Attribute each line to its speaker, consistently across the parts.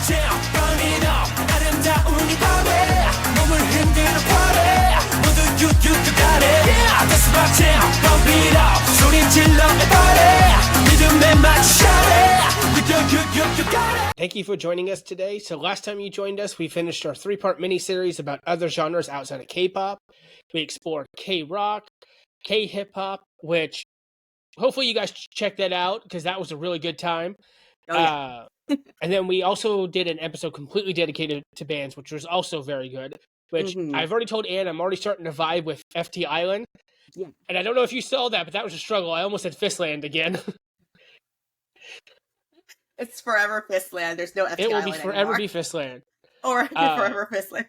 Speaker 1: jam, burn it up. 아름다운 이 밤에 몸을 흔드는 party. 모두 you got it. Yeah, that's my jam, pump it up. 소리 질러 everybody. 믿음에 맞춰 shout it. You got it.
Speaker 2: Thank you for joining us today. So last time you joined us, we finished our 3-part mini-series about other genres outside of K-pop. We explored K-rock, K-hip-hop, which hopefully you guys check that out because that was a really good time.
Speaker 3: Oh, yeah.
Speaker 2: And then we also did an episode completely dedicated to bands, which was also very good, which I've already told Anne I'm already starting to vibe with FT Island.
Speaker 3: Yeah.
Speaker 2: And I don't know if you saw that, but that was a struggle. I almost said Fistland again.
Speaker 3: It's forever Fistland. There's no FT
Speaker 2: It will
Speaker 3: Island
Speaker 2: be forever
Speaker 3: anymore.
Speaker 2: be Fistland.
Speaker 3: Or forever Fistland.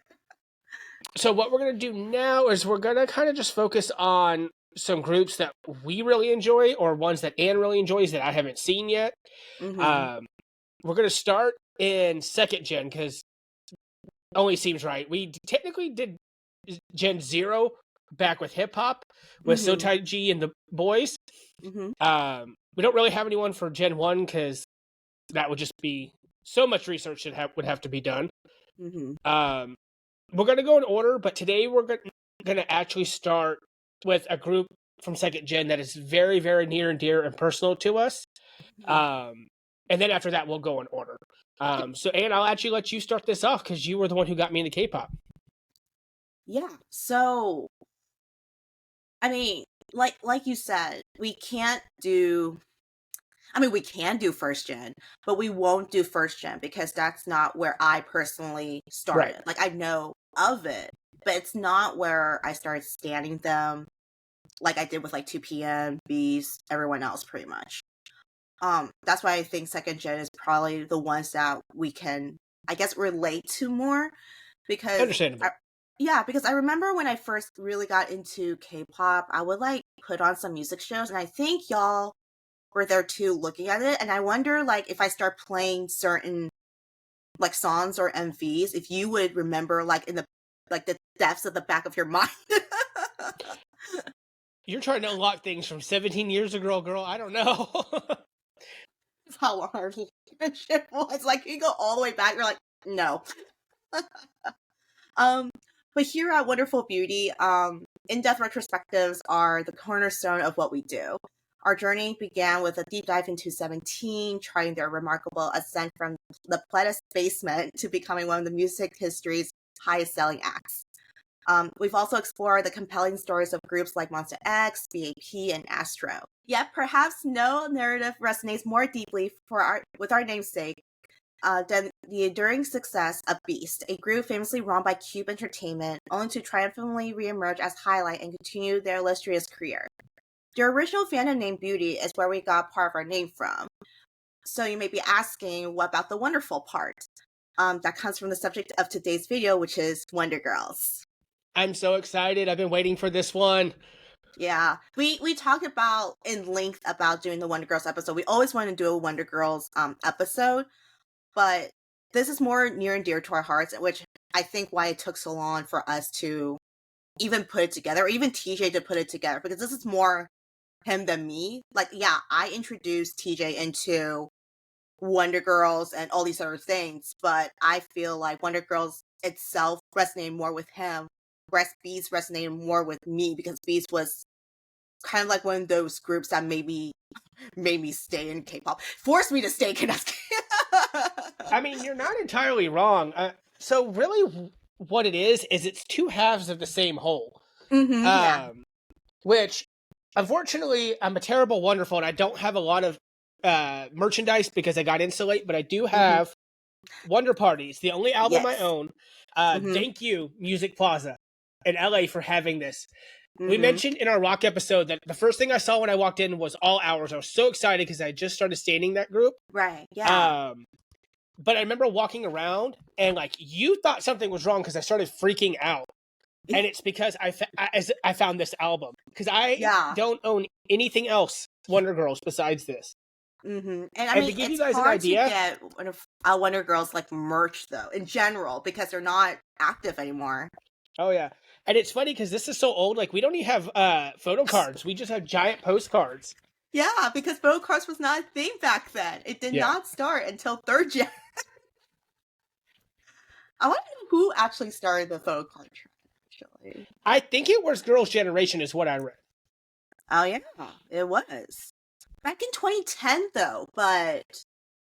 Speaker 2: So what we're going to do now is we're going to kind of just focus on some groups that we really enjoy or ones that Anne really enjoys that I haven't seen yet. We're going to start in second gen because only seems right. We technically did Gen 0 back with hip-hop with Sohee and the boys. We don't really have anyone for Gen 1 because that would just be so much research that would have to be done. We're going to go in order, but today we're going to actually start with a group from second gen that is very, very near and dear and personal to us. And then after that, we'll go in order. So, Anne, I'll actually let you start this off because you were the one who got me into K-pop.
Speaker 3: Yeah. So, I mean, like you said, we can do first gen, but we won't do first gen because that's not where I personally started.
Speaker 2: Right.
Speaker 3: Like, I know of it, but it's not where I started standing them like I did with like 2PM, Beast, everyone else pretty much. That's why I think second gen is probably the ones that we can, I guess, relate to more because
Speaker 2: Understandable.
Speaker 3: because I remember when I first really got into K-pop, I would like put on some music shows, and I think y'all were there too looking at it, and I wonder like if I start playing certain like songs or MVs, if you would remember like in the depths of the back of your mind.
Speaker 2: You're trying to unlock things from 17 years ago, girl. I don't know.
Speaker 3: That's how long our relationship was. Like, you go all the way back, you're like, no. But here at Wonderful Beauty, in-depth retrospectives are the cornerstone of what we do. Our journey began with a deep dive into 17, trying their remarkable ascent from the Pledis basement to becoming one of the music history's highest-selling acts. We've also explored the compelling stories of groups like Monsta X, BAP, and Astro. Yet perhaps no narrative resonates more deeply with our namesake than the enduring success of Beast, a group famously run by JYP Entertainment, only to triumphantly reemerge as Highlight and continue their illustrious career. Their original fandom name Beauty is where we got part of our name from. So you may be asking, what about the wonderful part? That comes from the subject of today's video, which is Wonder Girls.
Speaker 2: I'm so excited. I've been waiting for this one.
Speaker 3: Yeah, we talked about in length about doing the Wonder Girls episode. We always want to do a Wonder Girls episode, but this is more near and dear to our hearts, which I think why it took so long for us to even put it together, or even TJ to put it together, because this is more him than me. Like, yeah, I introduced TJ into Wonder Girls and all these other things, but I feel like Wonder Girls itself resonated more with him, whereas Beast resonated more with me because Beast was kind of like one of those groups that made me stay in K-pop, forced me to stay in K-pop.
Speaker 2: I mean, you're not entirely wrong. So really what it is it's two halves of the same whole. Which, unfortunately, I'm a terrible Wonderful, and I don't have a lot of merchandise because I got in so late, but I do have Wonder Parties, the only album I own. Thank you, Music Plaza in LA, for having this. We mentioned in our rock episode that the first thing I saw when I walked in was All Hours. I was so excited because I just started standing that group.
Speaker 3: Right, yeah.
Speaker 2: But I remember walking around and like you thought something was wrong because I started freaking out. And it's because I found this album. Because I don't own anything else Wonder Girls besides this.
Speaker 3: And I mean,
Speaker 2: to give
Speaker 3: it's
Speaker 2: you guys an
Speaker 3: hard
Speaker 2: idea,
Speaker 3: to get Wonder Girls like merch though, in general, because they're not active anymore.
Speaker 2: Oh yeah, and it's funny because this is so old. Like we don't even have photo cards. We just have giant postcards.
Speaker 3: Yeah, because photo cards was not a thing back then. It did not start until third gen. I want to know who actually started the photo card trend, actually.
Speaker 2: I think it was Girls' Generation is what I read.
Speaker 3: Oh, yeah, it was. Back in 2010, though, but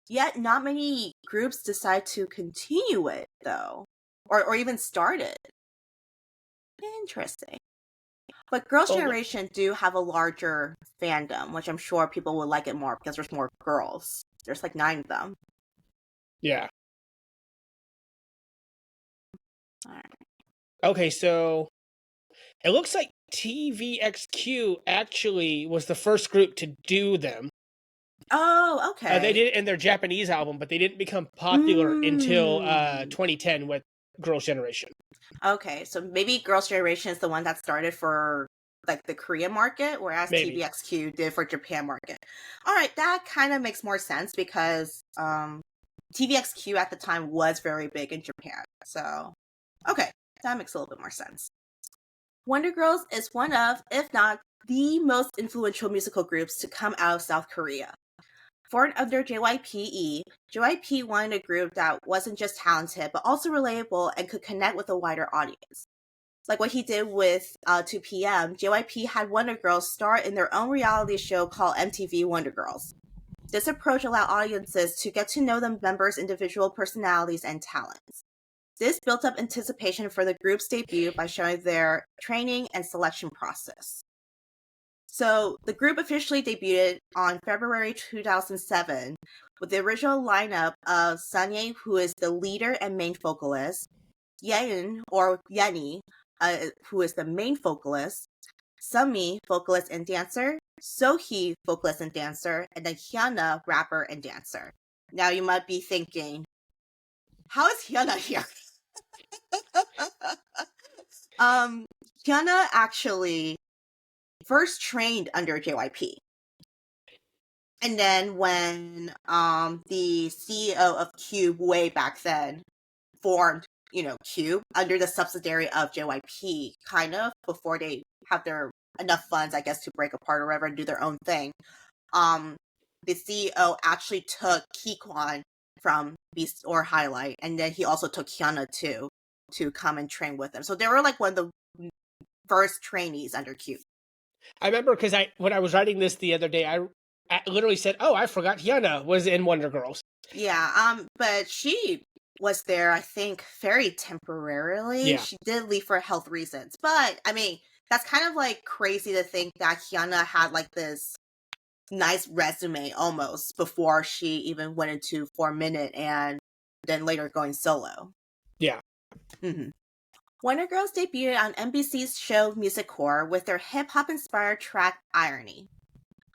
Speaker 3: yet not many groups decide to continue it, though, or even start it. Interesting. But Girls' Generation do have a larger fandom, which I'm sure people would like it more because there's more girls. There's like 9 of them.
Speaker 2: Yeah.
Speaker 3: All right.
Speaker 2: Okay, so it looks like TVXQ actually was the first group to do them.
Speaker 3: Oh, okay.
Speaker 2: They did it in their Japanese album, but they didn't become popular until 2010 with Girls' Generation.
Speaker 3: Okay, so maybe Girls' Generation is the one that started for like the Korean market, whereas
Speaker 2: Maybe.
Speaker 3: TVXQ did for Japan market. All right, that kind of makes more sense because TVXQ at the time was very big in Japan. So, okay, that makes a little bit more sense. Wonder Girls is one of, if not the most influential musical groups to come out of South Korea. Born under JYP, JYP wanted a group that wasn't just talented, but also relatable and could connect with a wider audience. Like what he did with 2PM, JYP had Wonder Girls star in their own reality show called MTV Wonder Girls. This approach allowed audiences to get to know the members' individual personalities and talents. This built up anticipation for the group's debut by showing their training and selection process. So the group officially debuted on February 2007 with the original lineup of Sunye, who is the leader and main vocalist, Yeeun, or Yenny, who is the main vocalist, Sunmi, vocalist and dancer, Sohee, vocalist and dancer, and then Hyuna, rapper and dancer. Now you might be thinking, how is Hyuna here? Hyuna actually first trained under JYP. And then when the CEO of Cube way back then formed, Cube under the subsidiary of JYP, kind of before they have their enough funds, I guess, to break apart or whatever and do their own thing. The CEO actually took Kikwan from Beast or Highlight, and then he also took Hyuna too to come and train with them. So they were like one of the first trainees under Cube.
Speaker 2: I remember because when I was writing this the other day, I literally said, "Oh, I forgot Hyuna was in Wonder Girls."
Speaker 3: Yeah, but she was there, I think, very temporarily.
Speaker 2: Yeah.
Speaker 3: She did leave for health reasons. But, I mean, that's kind of like crazy to think that Hyuna had like this nice resume almost before she even went into 4 Minute and then later going solo.
Speaker 2: Yeah.
Speaker 3: Mm-hmm. Wonder Girls debuted on NBC's show Music Core with their hip-hop inspired track Irony.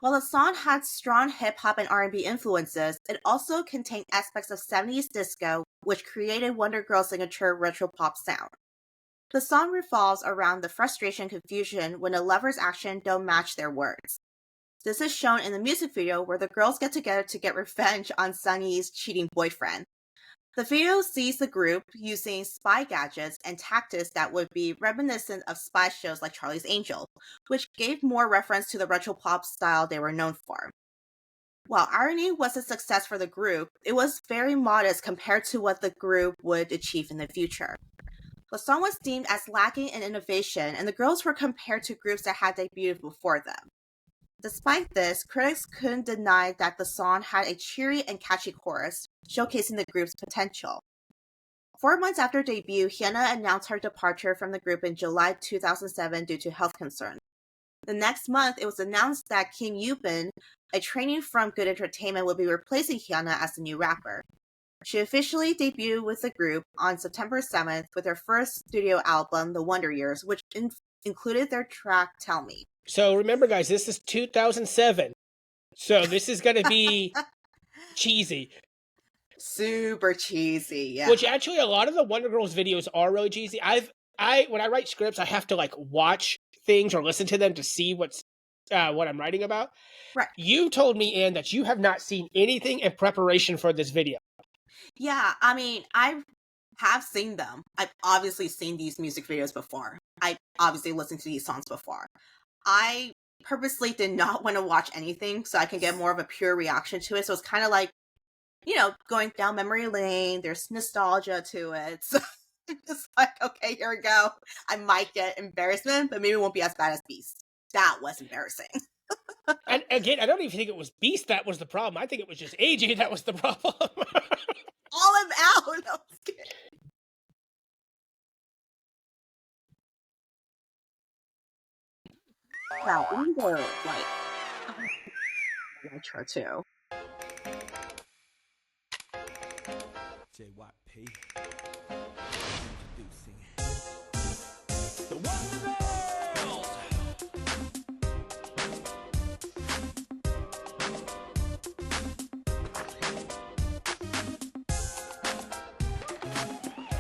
Speaker 3: While the song had strong hip-hop and R&B influences, it also contained aspects of 70s disco, which created Wonder Girls' signature retro pop sound. The song revolves around the frustration and confusion when a lover's actions don't match their words. This is shown in the music video where the girls get together to get revenge on Sunny's cheating boyfriend. The video sees the group using spy gadgets and tactics that would be reminiscent of spy shows like Charlie's Angels, which gave more reference to the retro pop style they were known for. While Irony was a success for the group, it was very modest compared to what the group would achieve in the future. The song was deemed as lacking in innovation, and the girls were compared to groups that had debuted before them. Despite this, critics couldn't deny that the song had a cheery and catchy chorus, showcasing the group's potential. 4 months after debut, Hyuna announced her departure from the group in July 2007 due to health concerns. The next month, it was announced that Kim Yubin, a trainee from Good Entertainment, would be replacing Hyuna as the new rapper. She officially debuted with the group on September 7th with her first studio album, The Wonder Years, which included their track Tell Me.
Speaker 2: So remember, guys, this is 2007. So this is going to be cheesy.
Speaker 3: Super cheesy, yeah.
Speaker 2: Which actually, a lot of the Wonder Girls videos are really cheesy. When I write scripts, I have to like watch things or listen to them to see what I'm writing about.
Speaker 3: Right.
Speaker 2: You told me, Anne, that you have not seen anything in preparation for this video.
Speaker 3: Yeah, I mean, I have seen them. I've obviously seen these music videos before. I obviously listened to these songs before. I purposely did not want to watch anything so I can get more of a pure reaction to it. So it's kind of like going down memory lane. There's nostalgia to it. So it's like, okay, here we go. I might get embarrassment, but maybe it won't be as bad as Beast. That was embarrassing.
Speaker 2: And again, I don't even think it was Beast that was the problem. I think it was just AJ that was the problem.
Speaker 3: All him out. No, I'm just kidding. Wow, we were like intro too.
Speaker 1: JYP introducing the Wonderful.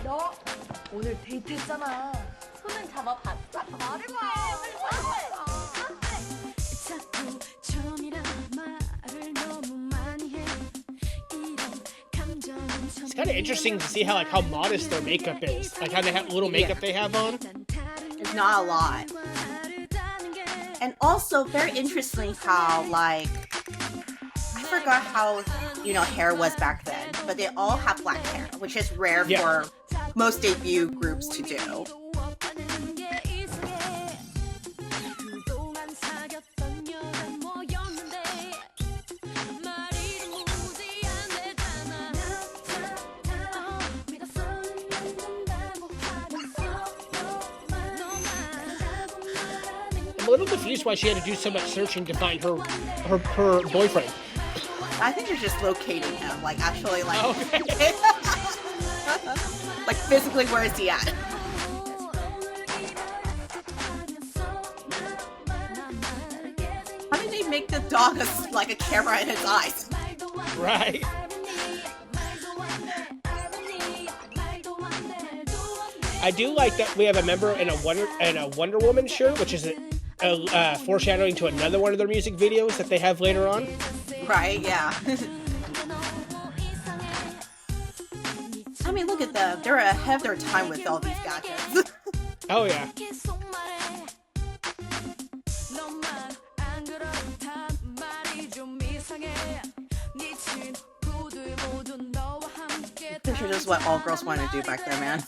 Speaker 4: 너 오늘 데이트했잖아. 손은 잡아봤어? 말해봐.
Speaker 5: 자꾸 처음이라 말을 너무 많이 해. 이런 감정은
Speaker 2: It's kind of interesting to see how modest their makeup is. Like how they have little makeup they have on.
Speaker 3: It's not a lot. And also very interesting how I forgot how hair was back then, but they all have black hair, which is rare for most debut groups to do.
Speaker 2: I'm a little confused why she had to do so much searching to find her boyfriend.
Speaker 3: I think they're just locating him, actually,
Speaker 2: Okay.
Speaker 3: Physically, where is he at? How did they make the dog a camera in his eyes?
Speaker 2: Right. I do like that we have a member in a Wonder Woman shirt, which is a foreshadowing to another one of their music videos that they have later on.
Speaker 3: Right, yeah. I mean, look at them. They're ahead of their time with all these gadgets.
Speaker 2: Oh, yeah.
Speaker 3: I'm sure this is what all girls wanted to do back then, man.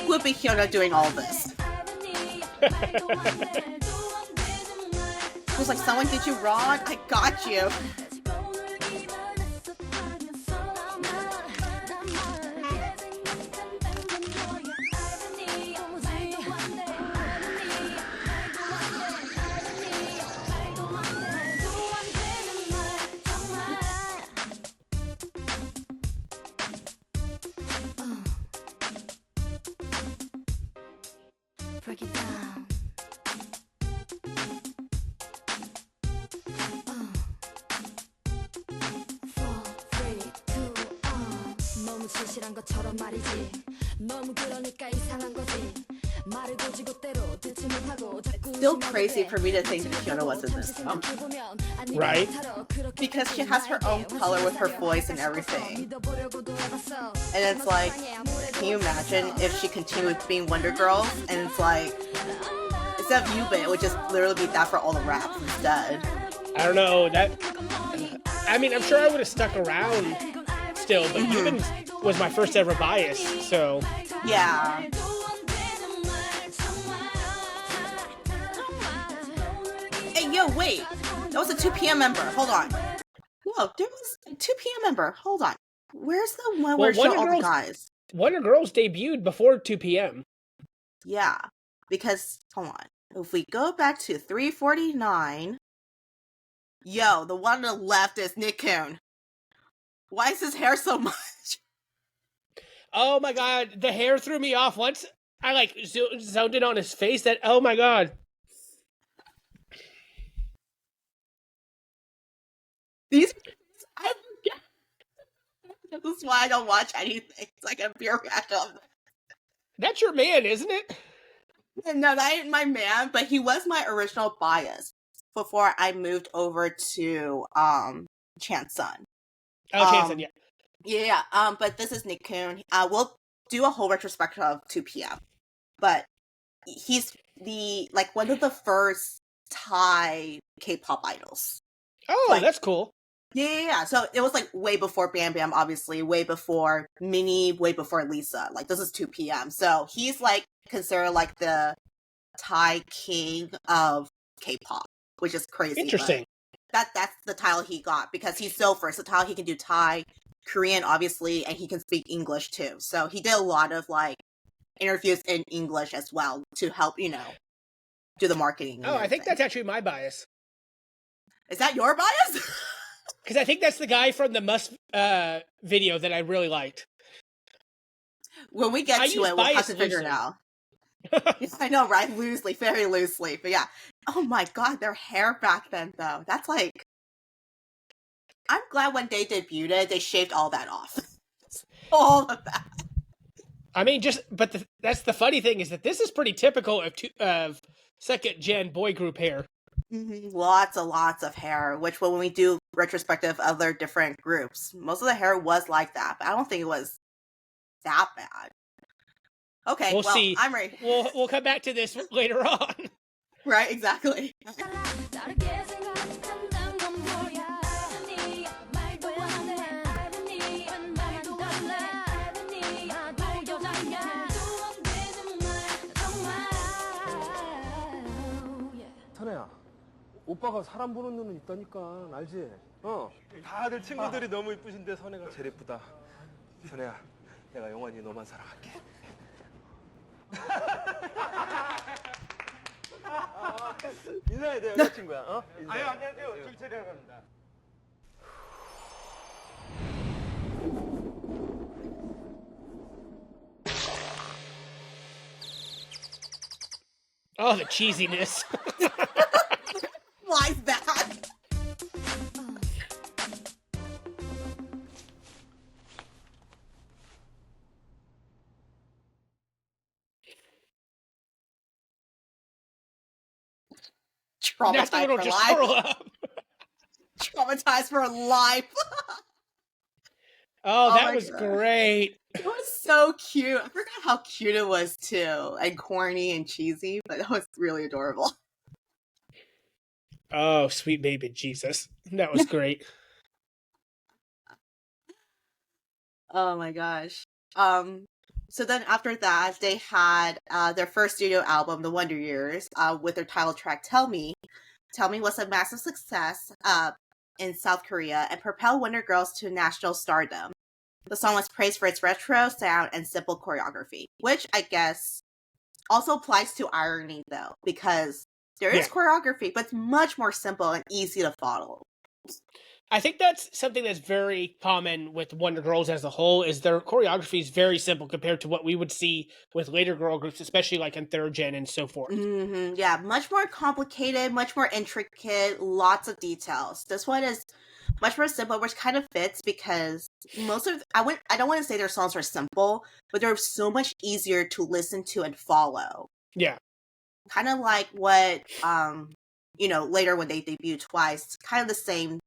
Speaker 3: Would be Hyuna doing all this? It was like, someone did you wrong? I got you.
Speaker 5: break it down. 4, 3, 2, 너무 진실한 것처럼 말이지. 너무 그러니까 이상한 거지. 말을 고지고대로 듣지 못하고 자꾸
Speaker 3: Still crazy for me to think that Hyuna was in this film.
Speaker 2: Right?
Speaker 3: Because she has her own color with her voice and everything. And it's like, can you imagine if she continued being Wonder Girls and it's like, instead of Yubin, it would just literally be that for all the raps instead.
Speaker 2: I don't know, I mean, I'm sure I would have stuck around still, but Yubin was my first ever bias, so.
Speaker 3: Yeah. Hey, yo, wait. That was a 2 p.m. member. Hold on. Whoa, there was a 2 p.m. member. Hold on. Where's the one where it showed all the guys?
Speaker 2: Wonder Girls debuted before 2 p.m.
Speaker 3: Yeah, because, hold on. If we go back to 349, yo, the one on the left is Nickun. Why is his hair so much?
Speaker 2: Oh my god, the hair threw me off once. I zoned in on his face. Oh my god.
Speaker 3: This is why I don't watch anything. It's like a pure reaction of that.
Speaker 2: That's your man, isn't it?
Speaker 3: No, that ain't my man, but he was my original bias. before I moved over to Chansun.
Speaker 2: Oh, Chansun, yeah.
Speaker 3: Yeah, but this is Nickun. We'll do a whole retrospective of 2PM. But he's one of the first Thai K-pop idols.
Speaker 2: Oh, that's cool.
Speaker 3: Yeah. So it was like way before Bam Bam, obviously, way before Minnie, way before Lisa. Like this is 2PM. So he's like considered like the Thai king of K-pop, which is crazy.
Speaker 2: Interesting.
Speaker 3: That's the title he got because he's so versatile. He can do Thai, Korean, obviously, and he can speak English too. So he did a lot of like interviews in English as well to help, do the marketing.
Speaker 2: Oh, I think that's actually my bias.
Speaker 3: Is that your bias?
Speaker 2: Because I think that's the guy from the Must video that I really liked.
Speaker 3: When we get to it, we'll have to figure it out. Yes, I know, right? Loosely, very loosely. But yeah. Oh my god, their hair back then, though. That's like... I'm glad when they debuted, they shaved all that off. All of that.
Speaker 2: I mean, that's the funny thing is that this is pretty typical of second-gen boy group hair.
Speaker 3: Mm-hmm. Lots of hair, which when we do retrospective of their different groups, most of the hair was like that, but I don't think it was that bad. Okay,
Speaker 2: we'll see.
Speaker 3: I'm ready.
Speaker 2: We'll come back to this later on.
Speaker 3: Right, exactly.
Speaker 6: 선혜야, 오빠가 사람 보는 눈은 있다니까, 알지? 다들 친구들이 너무 이쁘신데 선혜가 제일 이쁘다. 선혜야, 내가 영원히 너만 사랑할게. 인사해야 돼, 여자친구야. 아유, 안녕하세요. 줄차리하러 갑니다.
Speaker 2: Oh, the cheesiness.
Speaker 3: Why is that? Traumatized for life. Traumatized for life.
Speaker 2: Oh, that was great.
Speaker 3: It was so cute. I forgot how cute it was too, and corny and cheesy, but it was really adorable.
Speaker 2: Oh, sweet baby Jesus. That was great.
Speaker 3: Oh my gosh. So then after that, they had their first studio album, The Wonder Years, with their title track, Tell Me. Tell Me was a massive success in South Korea and propelled Wonder Girls to national stardom. The song was praised for its retro sound and simple choreography, which I guess also applies to irony, though, because there is choreography, but it's much more simple and easy to follow.
Speaker 2: I think that's something that's very common with Wonder Girls as a whole, is their choreography is very simple compared to what we would see with later girl groups, especially like in third gen and so forth.
Speaker 3: Mm-hmm. Yeah, much more complicated, much more intricate, lots of details. This one is much more simple, which kind of fits because most of I don't want to say their songs are simple, but they're so much easier to listen to and follow.
Speaker 2: Yeah.
Speaker 3: Kind of like what later when they debut Twice, kind of the same,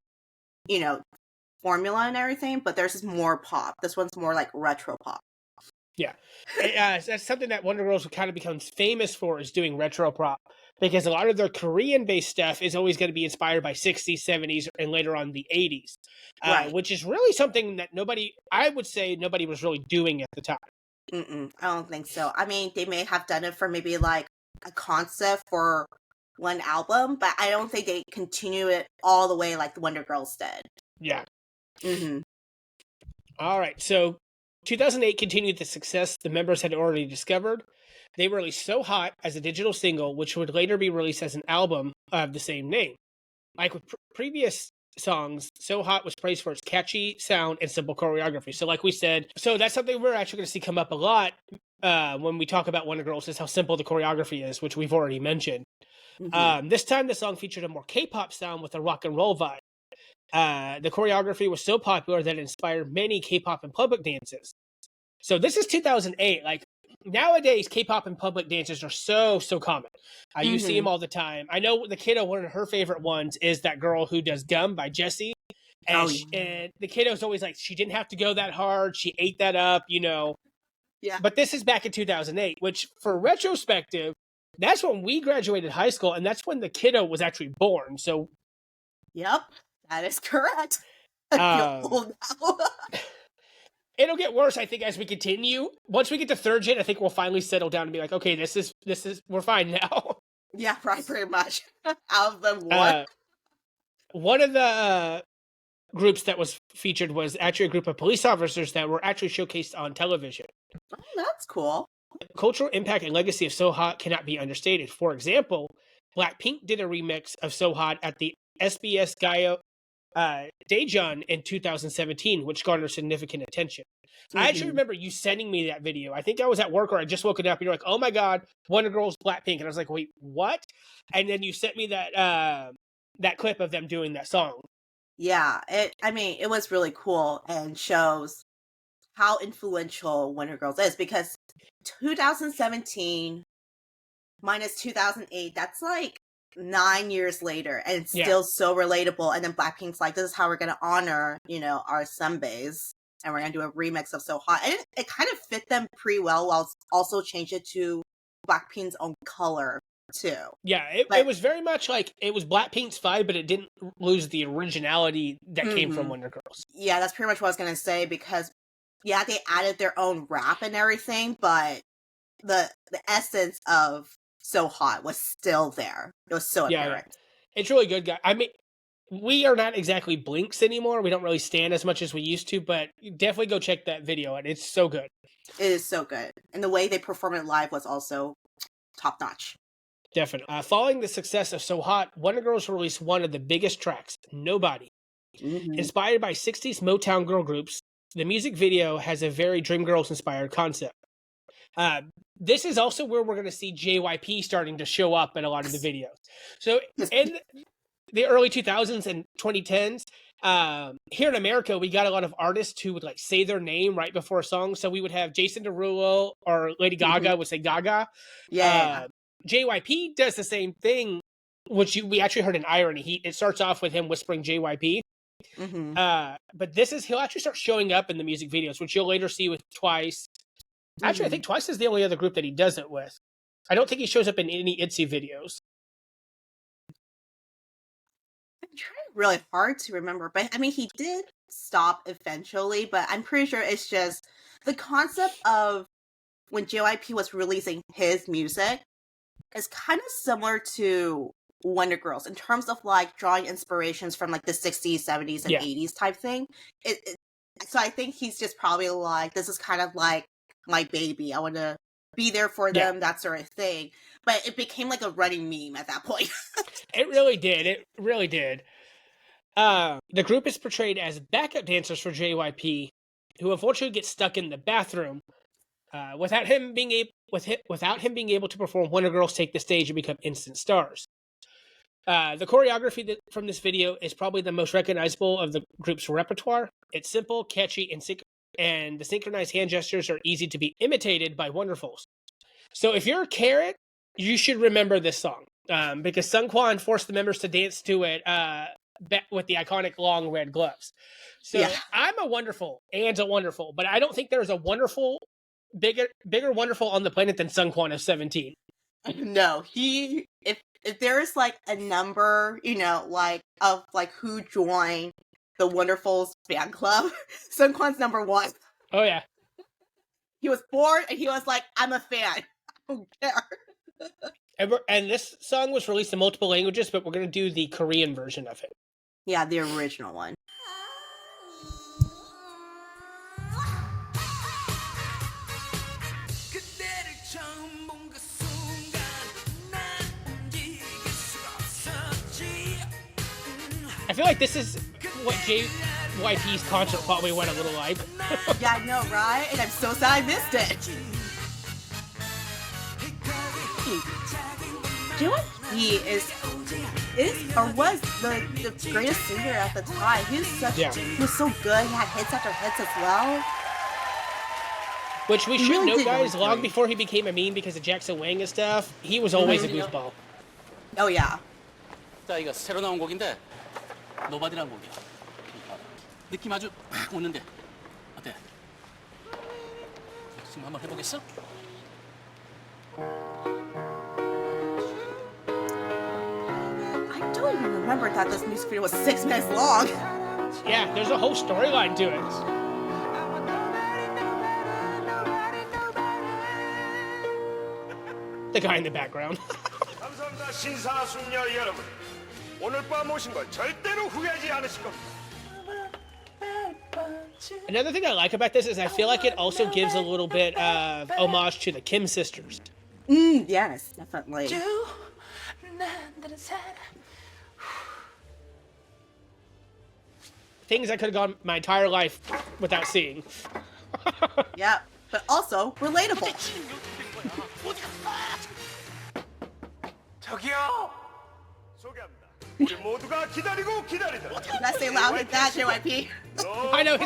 Speaker 3: formula and everything, but theirs is more pop. This one's more like retro pop.
Speaker 2: Yeah. That's something that Wonder Girls kind of becomes famous for, is doing retro pop, because a lot of their Korean-based stuff is always going to be inspired by 60s, 70s, and later on the 80s, right. Which is really something that I would say nobody was really doing at the time.
Speaker 3: I don't think so. I mean, they may have done it for maybe like a concept for one album, but I don't think they continue it all the way like the Wonder Girls did.
Speaker 2: Yeah.
Speaker 3: Mm-hmm.
Speaker 2: All right, so 2008 continued the success the members had already discovered. They released So Hot as a digital single, which would later be released as an album of the same name. Like with previous songs, So Hot was praised for its catchy sound and simple choreography. So like we said, so that's something we're actually going to see come up a lot when we talk about Wonder Girls, is how simple the choreography is, which we've already mentioned. Mm-hmm. This time the song featured a more K-pop sound with a rock and roll vibe. The choreography was so popular that it inspired many K-pop and public dances. So this is 2008. Like, nowadays K-pop and public dances are so common. You see them all the time. I know the kiddo, one of her favorite ones is that girl who does Gum by Jessie. And, and the kiddo's always like, she didn't have to go that hard. She ate that up, you know.
Speaker 3: Yeah.
Speaker 2: But this is back in 2008, which for retrospective, that's when we graduated high school, and that's when the kiddo was actually born. So,
Speaker 3: yep, that is correct. I feel old now.
Speaker 2: It'll get worse, I think, as we continue. Once we get to third gen, I think we'll finally settle down and be like, okay, this is we're fine now.
Speaker 3: Yeah, right, pretty much. Out of the what?
Speaker 2: One of the groups that was featured was actually a group of police officers that were actually showcased on television.
Speaker 3: Oh, that's cool.
Speaker 2: The cultural impact and legacy of Sohee cannot be understated. For example, Blackpink did a remix of Sohee at the SBS Gayo Daejeon in 2017, which garnered significant attention. I actually remember you sending me that video. I think I was at work or I just woken up and you're like, oh my God, Wonder Girls Blackpink. And I was like, wait, what? And then you sent me that that clip of them doing that song.
Speaker 3: Yeah, it was really cool and shows how influential Wonder Girls is, because 2017 minus 2008, that's like 9 years later, and it's still so relatable. And then Blackpink's like, this is how we're going to honor, you know, our Sunbaes, and we're going to do a remix of So Hot. And it kind of fit them pretty well, while also change it to Blackpink's own color too.
Speaker 2: Yeah, it was very much like, it was Blackpink's vibe, but it didn't lose the originality that came from Wonder Girls.
Speaker 3: Yeah, that's pretty much what I was going to say, because yeah, they added their own rap and everything, but the essence of So Hot was still there. It was so apparent.
Speaker 2: Yeah. It's really good, guys. I mean, we are not exactly Blinks anymore. We don't really stand as much as we used to, but definitely go check that video out. It's so good.
Speaker 3: It is so good. And the way they performed it live was also top notch.
Speaker 2: Definitely. Following the success of So Hot, Wonder Girls released one of the biggest tracks, Nobody. Inspired by 60s Motown girl groups, the music video has a very Dreamgirls-inspired concept. This is also where we're going to see JYP starting to show up in a lot of the videos. So in the early 2000s and 2010s, here in America, we got a lot of artists who would like say their name right before a song. So we would have Jason Derulo or Lady Gaga would say Gaga.
Speaker 3: Yeah.
Speaker 2: JYP does the same thing, which we actually heard in Irony. It starts off with him whispering JYP. But he'll actually start showing up in the music videos, which you'll later see with Twice. Actually, I think Twice is the only other group that he does it with. I don't think he shows up in any ITZY videos.
Speaker 3: I'm trying really hard to remember, but I mean, he did stop eventually, but I'm pretty sure it's just the concept of when JYP was releasing his music is kind of similar to Wonder Girls in terms of like drawing inspirations from like the 60s, 70s, and 80s type thing. So I think he's just probably like, this is kind of like my baby. I want to be there for them, that sort of thing. But it became like a running meme at that point.
Speaker 2: It really did. It really did. The group is portrayed as backup dancers for JYP, who unfortunately get stuck in the bathroom without him being able to perform. Wonder Girls take the stage and become instant stars. The choreography from this video is probably the most recognizable of the group's repertoire. It's simple, catchy, and the synchronized hand gestures are easy to be imitated by Wonderfuls. So if you're a Carrot, you should remember this song, because Sungkwan forced the members to dance to it with the iconic long red gloves. So I'm a Wonderful and a Wonderful, but I don't think there's a Wonderful, bigger Wonderful on the planet than Sungkwan of 17.
Speaker 3: No, if there is like a number, you know, like of like who joined the Wonderfuls fan club, Sungkwan's number one.
Speaker 2: Oh yeah.
Speaker 3: He was born and he was like, I'm a fan. I don't care.
Speaker 2: And this song was released in multiple languages, but we're going to do the Korean version of it.
Speaker 3: Yeah, the original one.
Speaker 2: I feel like this is what JYP's concert probably went a little like.
Speaker 3: Yeah, I know, right? And I'm so sad I missed it. JYP was the greatest singer at the time. He was so good. He had hits after hits as well.
Speaker 2: Which we
Speaker 3: He
Speaker 2: should
Speaker 3: really
Speaker 2: know,
Speaker 3: did
Speaker 2: guys,
Speaker 3: go
Speaker 2: long
Speaker 3: through.
Speaker 2: before he became a meme because of Jackson Wang and stuff, he was always a goofball.
Speaker 3: Oh yeah.
Speaker 7: 자, 이거 새로 나온 곡인데 노바디라는 곡이야. 느낌 아주 팍 오는데 어때? 지금 한번 해보겠어?
Speaker 3: I don't even remember that this music video was 6 minutes long.
Speaker 2: Yeah, there's a whole storyline to it. The guy in the background.
Speaker 8: 감사합니다, 신사숙녀 여러분. 오늘 밤 오신 걸 절대로 후회하지 않으실 겁니다.
Speaker 2: Another thing I like about this is I feel like it also gives a little bit of homage to the Kim sisters.
Speaker 3: Yes, definitely.
Speaker 2: Things I could have gone my entire life without seeing.
Speaker 3: Yeah, but also relatable.
Speaker 8: 저기요. 소개합니다. 우리 모두가 기다리고 기다리던.
Speaker 3: Did I say loud like that, JYP?
Speaker 2: I know,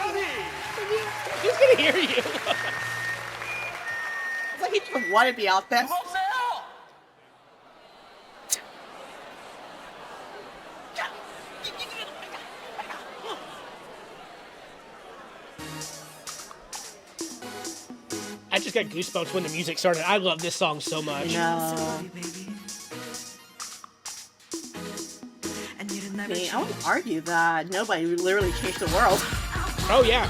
Speaker 2: he's gonna hear you.
Speaker 3: It's like he just wanted to be out there.
Speaker 2: I just got goosebumps when the music started. I love this song so much.
Speaker 3: No. I mean, I would argue that nobody literally changed the world.
Speaker 2: Oh, yeah.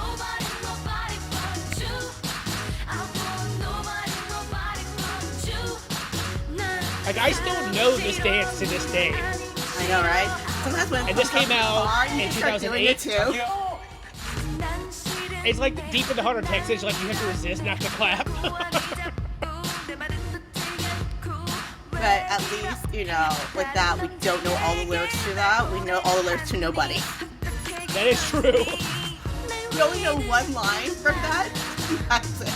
Speaker 2: Like, I still know this dance to this day.
Speaker 3: I know, right? Sometimes when
Speaker 2: And this came out
Speaker 3: you
Speaker 2: in
Speaker 3: start doing
Speaker 2: 2008.
Speaker 3: it too.
Speaker 2: It's like deep in the heart of Texas, like you have to resist not to clap.
Speaker 3: But at least, you know, with that, we don't know all the lyrics to that. We know all the lyrics to Nobody.
Speaker 2: That is true.
Speaker 3: We only know one line from that. That's it.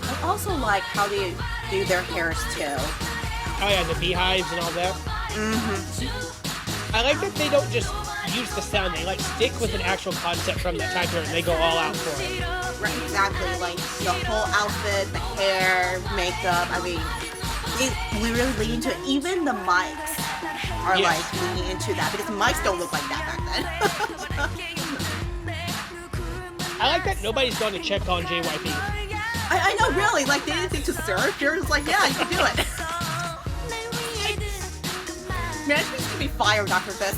Speaker 3: I also like how they do their hairs too.
Speaker 2: Oh yeah, the beehives and all that. I like that they don't just use the sound, they like stick with an actual concept from that time period and they go all out for it.
Speaker 3: Right, exactly. Like the whole outfit, the hair, makeup. I mean, they really lean into it. Even the mics are
Speaker 2: Yes.
Speaker 3: like leaning into that because mics don't look like that back then.
Speaker 2: I like that nobody's gone to check on JYP.
Speaker 3: I know, really. Like they didn't think to surf. You're just like, yeah, you can do it. Management should be fired after this.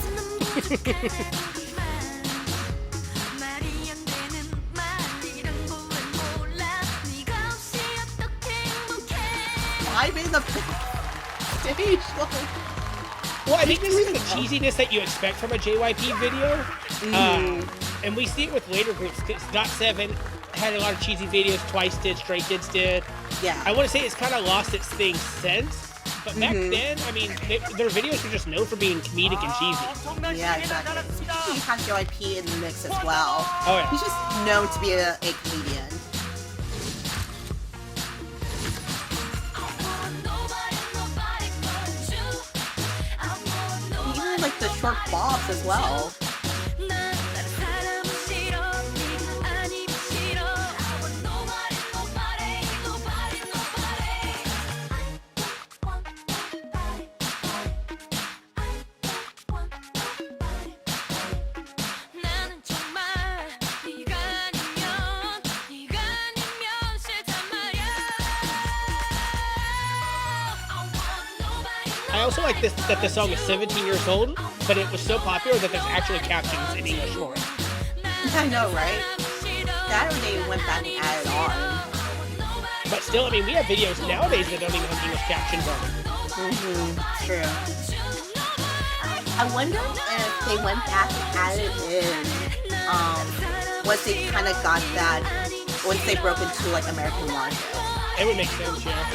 Speaker 3: I'm in the stage.
Speaker 2: Well, I think this is the cheesiness that you expect from a JYP video. And we see it with later groups. GOT7 had a lot of cheesy videos. Twice did. Stray Kids did.
Speaker 3: Yeah.
Speaker 2: I want to say it's kind of lost its thing since. But back then, I mean, their videos were just known for being comedic and cheesy.
Speaker 3: Yeah, exactly. He has JYP in the mix as well.
Speaker 2: Oh, yeah.
Speaker 3: He's just known to be a comedian. He even like the short bobs as well.
Speaker 2: I also like this that the song is 17 years old, but it was so popular that there's actually captions in English for it.
Speaker 3: I know, right? That when they went back and added on.
Speaker 2: But still, I mean, we have videos nowadays that don't even have English captions on them.
Speaker 3: True. I wonder if they went back and added in, once they kind of got that, once they broke into like American market.
Speaker 2: It would make sense, yeah.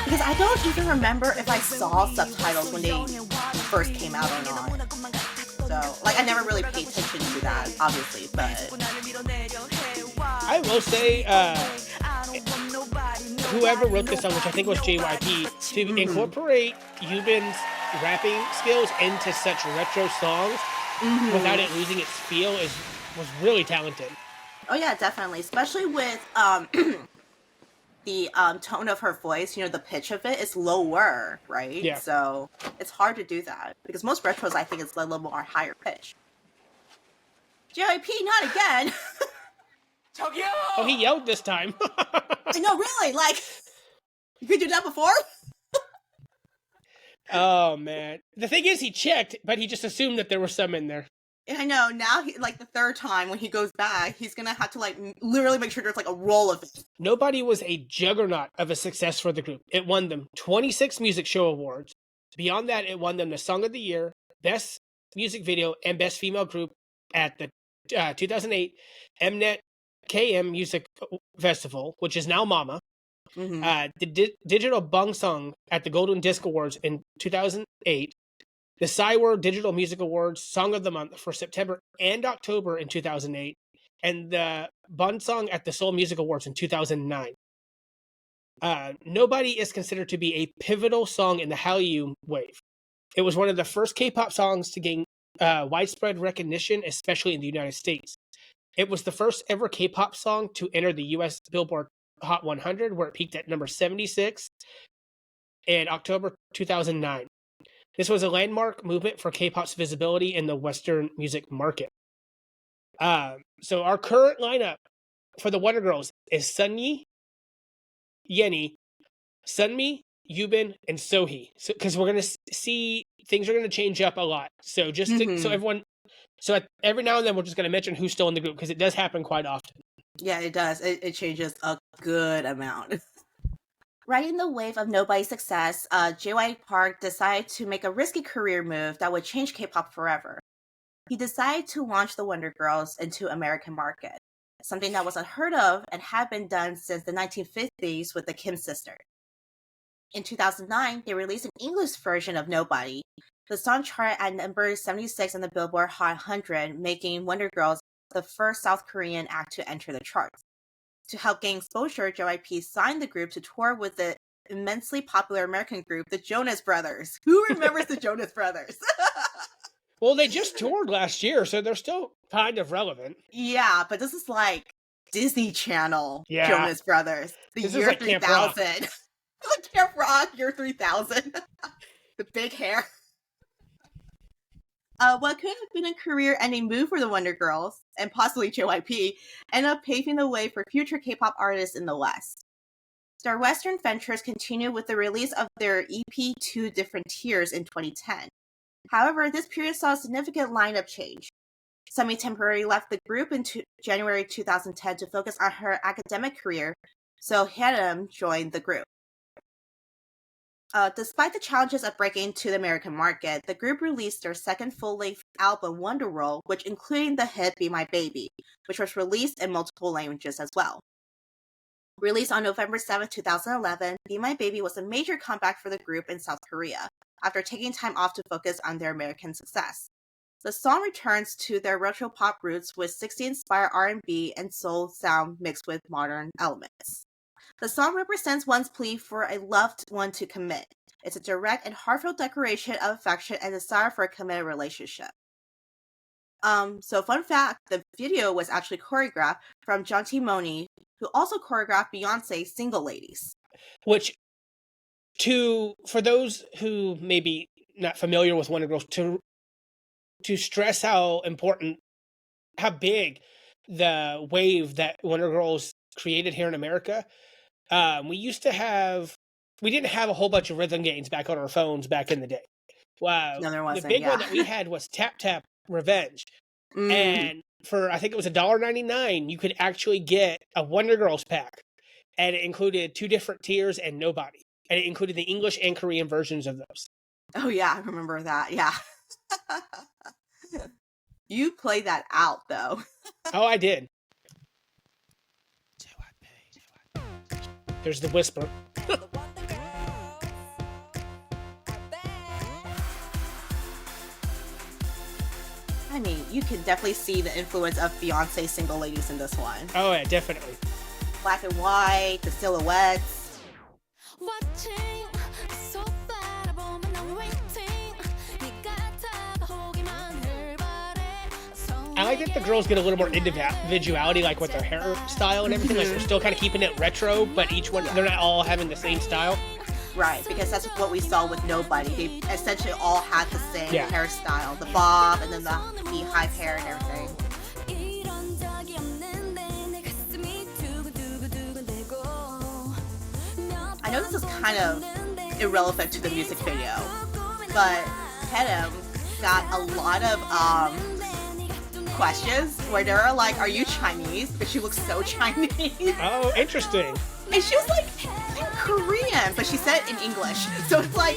Speaker 3: Because I don't even remember if I saw subtitles when they first came out or not. So, like, I never really paid attention to that, obviously, but
Speaker 2: I will say, whoever wrote this song, which I think was JYP, to incorporate Yubin's rapping skills into such retro songs without it losing its feel was really talented.
Speaker 3: oh yeah, definitely, especially with the tone of her voice. You know, the pitch of it is lower, right?
Speaker 2: Yeah.
Speaker 3: So it's hard to do that because most retros, I think, it's a little more higher pitch. JYP, not again.
Speaker 2: Oh, he yelled this time.
Speaker 3: I know, really. Like, you could do that before?
Speaker 2: Oh, man. The thing is, he checked, but he just assumed that there was some in there.
Speaker 3: And I know, now, like, the third time when he goes back, he's gonna have to, like, literally make sure there's, like, a roll of it.
Speaker 2: Nobody was a juggernaut of a success for the group. It won them 26 music show awards. Beyond that, it won them the Song of the Year, Best Music Video, and Best Female Group at the 2008 Mnet KM Music Festival, which is now Mama. The Digital Bang Song at the Golden Disc Awards in 2008. The Cywer Digital Music Awards Song of the Month for September and October in 2008. And the Bun Song at the Seoul Music Awards in 2009. Nobody is considered to be a pivotal song in the Hallyu Wave. It was one of the first K-pop songs to gain widespread recognition, especially in the United States. It was the first ever K-pop song to enter the US Billboard Hot 100, where it peaked at number 76 in October 2009. This was a landmark movement for K-pop's visibility in the Western music market. So our current lineup for the Wonder Girls is Sunye, Yenny, Sunmi, Yubin, and Sohee. So, because we're going to see things are going to change up a lot. So just so everyone, every now and then we're just going to mention who's still in the group because it does happen quite often.
Speaker 3: Yeah, it does. It changes a good amount. Riding the wave of nobody's success, JY Park decided to make a risky career move that would change K-pop forever. He decided to launch the Wonder Girls into American market, something that was unheard of and had been done since the 1950s with the Kim sisters. In 2009, they released an English version of Nobody. The song charted at number 76 on the Billboard Hot 100, making Wonder Girls the first South Korean act to enter the charts. To help gain exposure, JYP signed the group to tour with the immensely popular American group, the Jonas Brothers. Who remembers the Jonas Brothers?
Speaker 2: Well, they just toured last year, so they're still kind of relevant.
Speaker 3: Yeah, but this is like Disney Channel Jonas Brothers.
Speaker 2: This
Speaker 3: year
Speaker 2: is like
Speaker 3: 3000. Like Camp Rock, year 3000. The big hair. What could have been a career-ending move for the Wonder Girls, and possibly JYP, ended up paving the way for future K-pop artists in the West. Their Western ventures continued with the release of their EP Two Different Tiers in 2010. However, this period saw a significant lineup change. Sunmi temporarily left the group in January 2010 to focus on her academic career, so Hyelim joined the group. Despite the challenges of breaking into the American market, the group released their second full-length album, Wonderful, which including the hit Be My Baby, which was released in multiple languages as well. Released on November 7, 2011, Be My Baby was a major comeback for the group in South Korea, after taking time off to focus on their American success. The song returns to their retro pop roots with 60s-inspired R&B and soul sound mixed with modern elements. The song represents one's plea for a loved one to commit. It's a direct and heartfelt declaration of affection and desire for a committed relationship. So fun fact, the video was actually choreographed from Jonti Moni, who also choreographed Beyonce's Single Ladies.
Speaker 2: Which, for those who may be not familiar with Wonder Girls, to stress how big the wave that Wonder Girls created here in America. We didn't have a whole bunch of rhythm games back on our phones back in the day. Wow.
Speaker 3: No, there wasn't,
Speaker 2: the big one that we had was Tap Tap Revenge. And for, I think it was $1.99, you could actually get a Wonder Girls pack. And it included 2 different tiers and Nobody. And it included the English and Korean versions of those.
Speaker 3: Oh yeah, I remember that, yeah. You played that out, though.
Speaker 2: Oh, I did. There's the whisper.
Speaker 3: you can definitely see the influence of Beyonce's Single Ladies in this one.
Speaker 2: Oh yeah, definitely.
Speaker 3: Black and white, the silhouettes.
Speaker 2: I like that the girls get a little more individuality, like with their hairstyle and everything. Like they're still kind of keeping it retro, but each one, they're not all having the same style.
Speaker 3: Right, because that's what we saw with Nobody. They essentially all had the same
Speaker 2: Yeah.
Speaker 3: hairstyle. The bob and then the beehive hair and everything. I know this is kind of irrelevant to the music video, but Hyelim got a lot of questions where they're like, "Are you Chinese?" But she looks so Chinese.
Speaker 2: Oh, interesting.
Speaker 3: And she was like, "I'm Korean," but she said it in English. So it's like,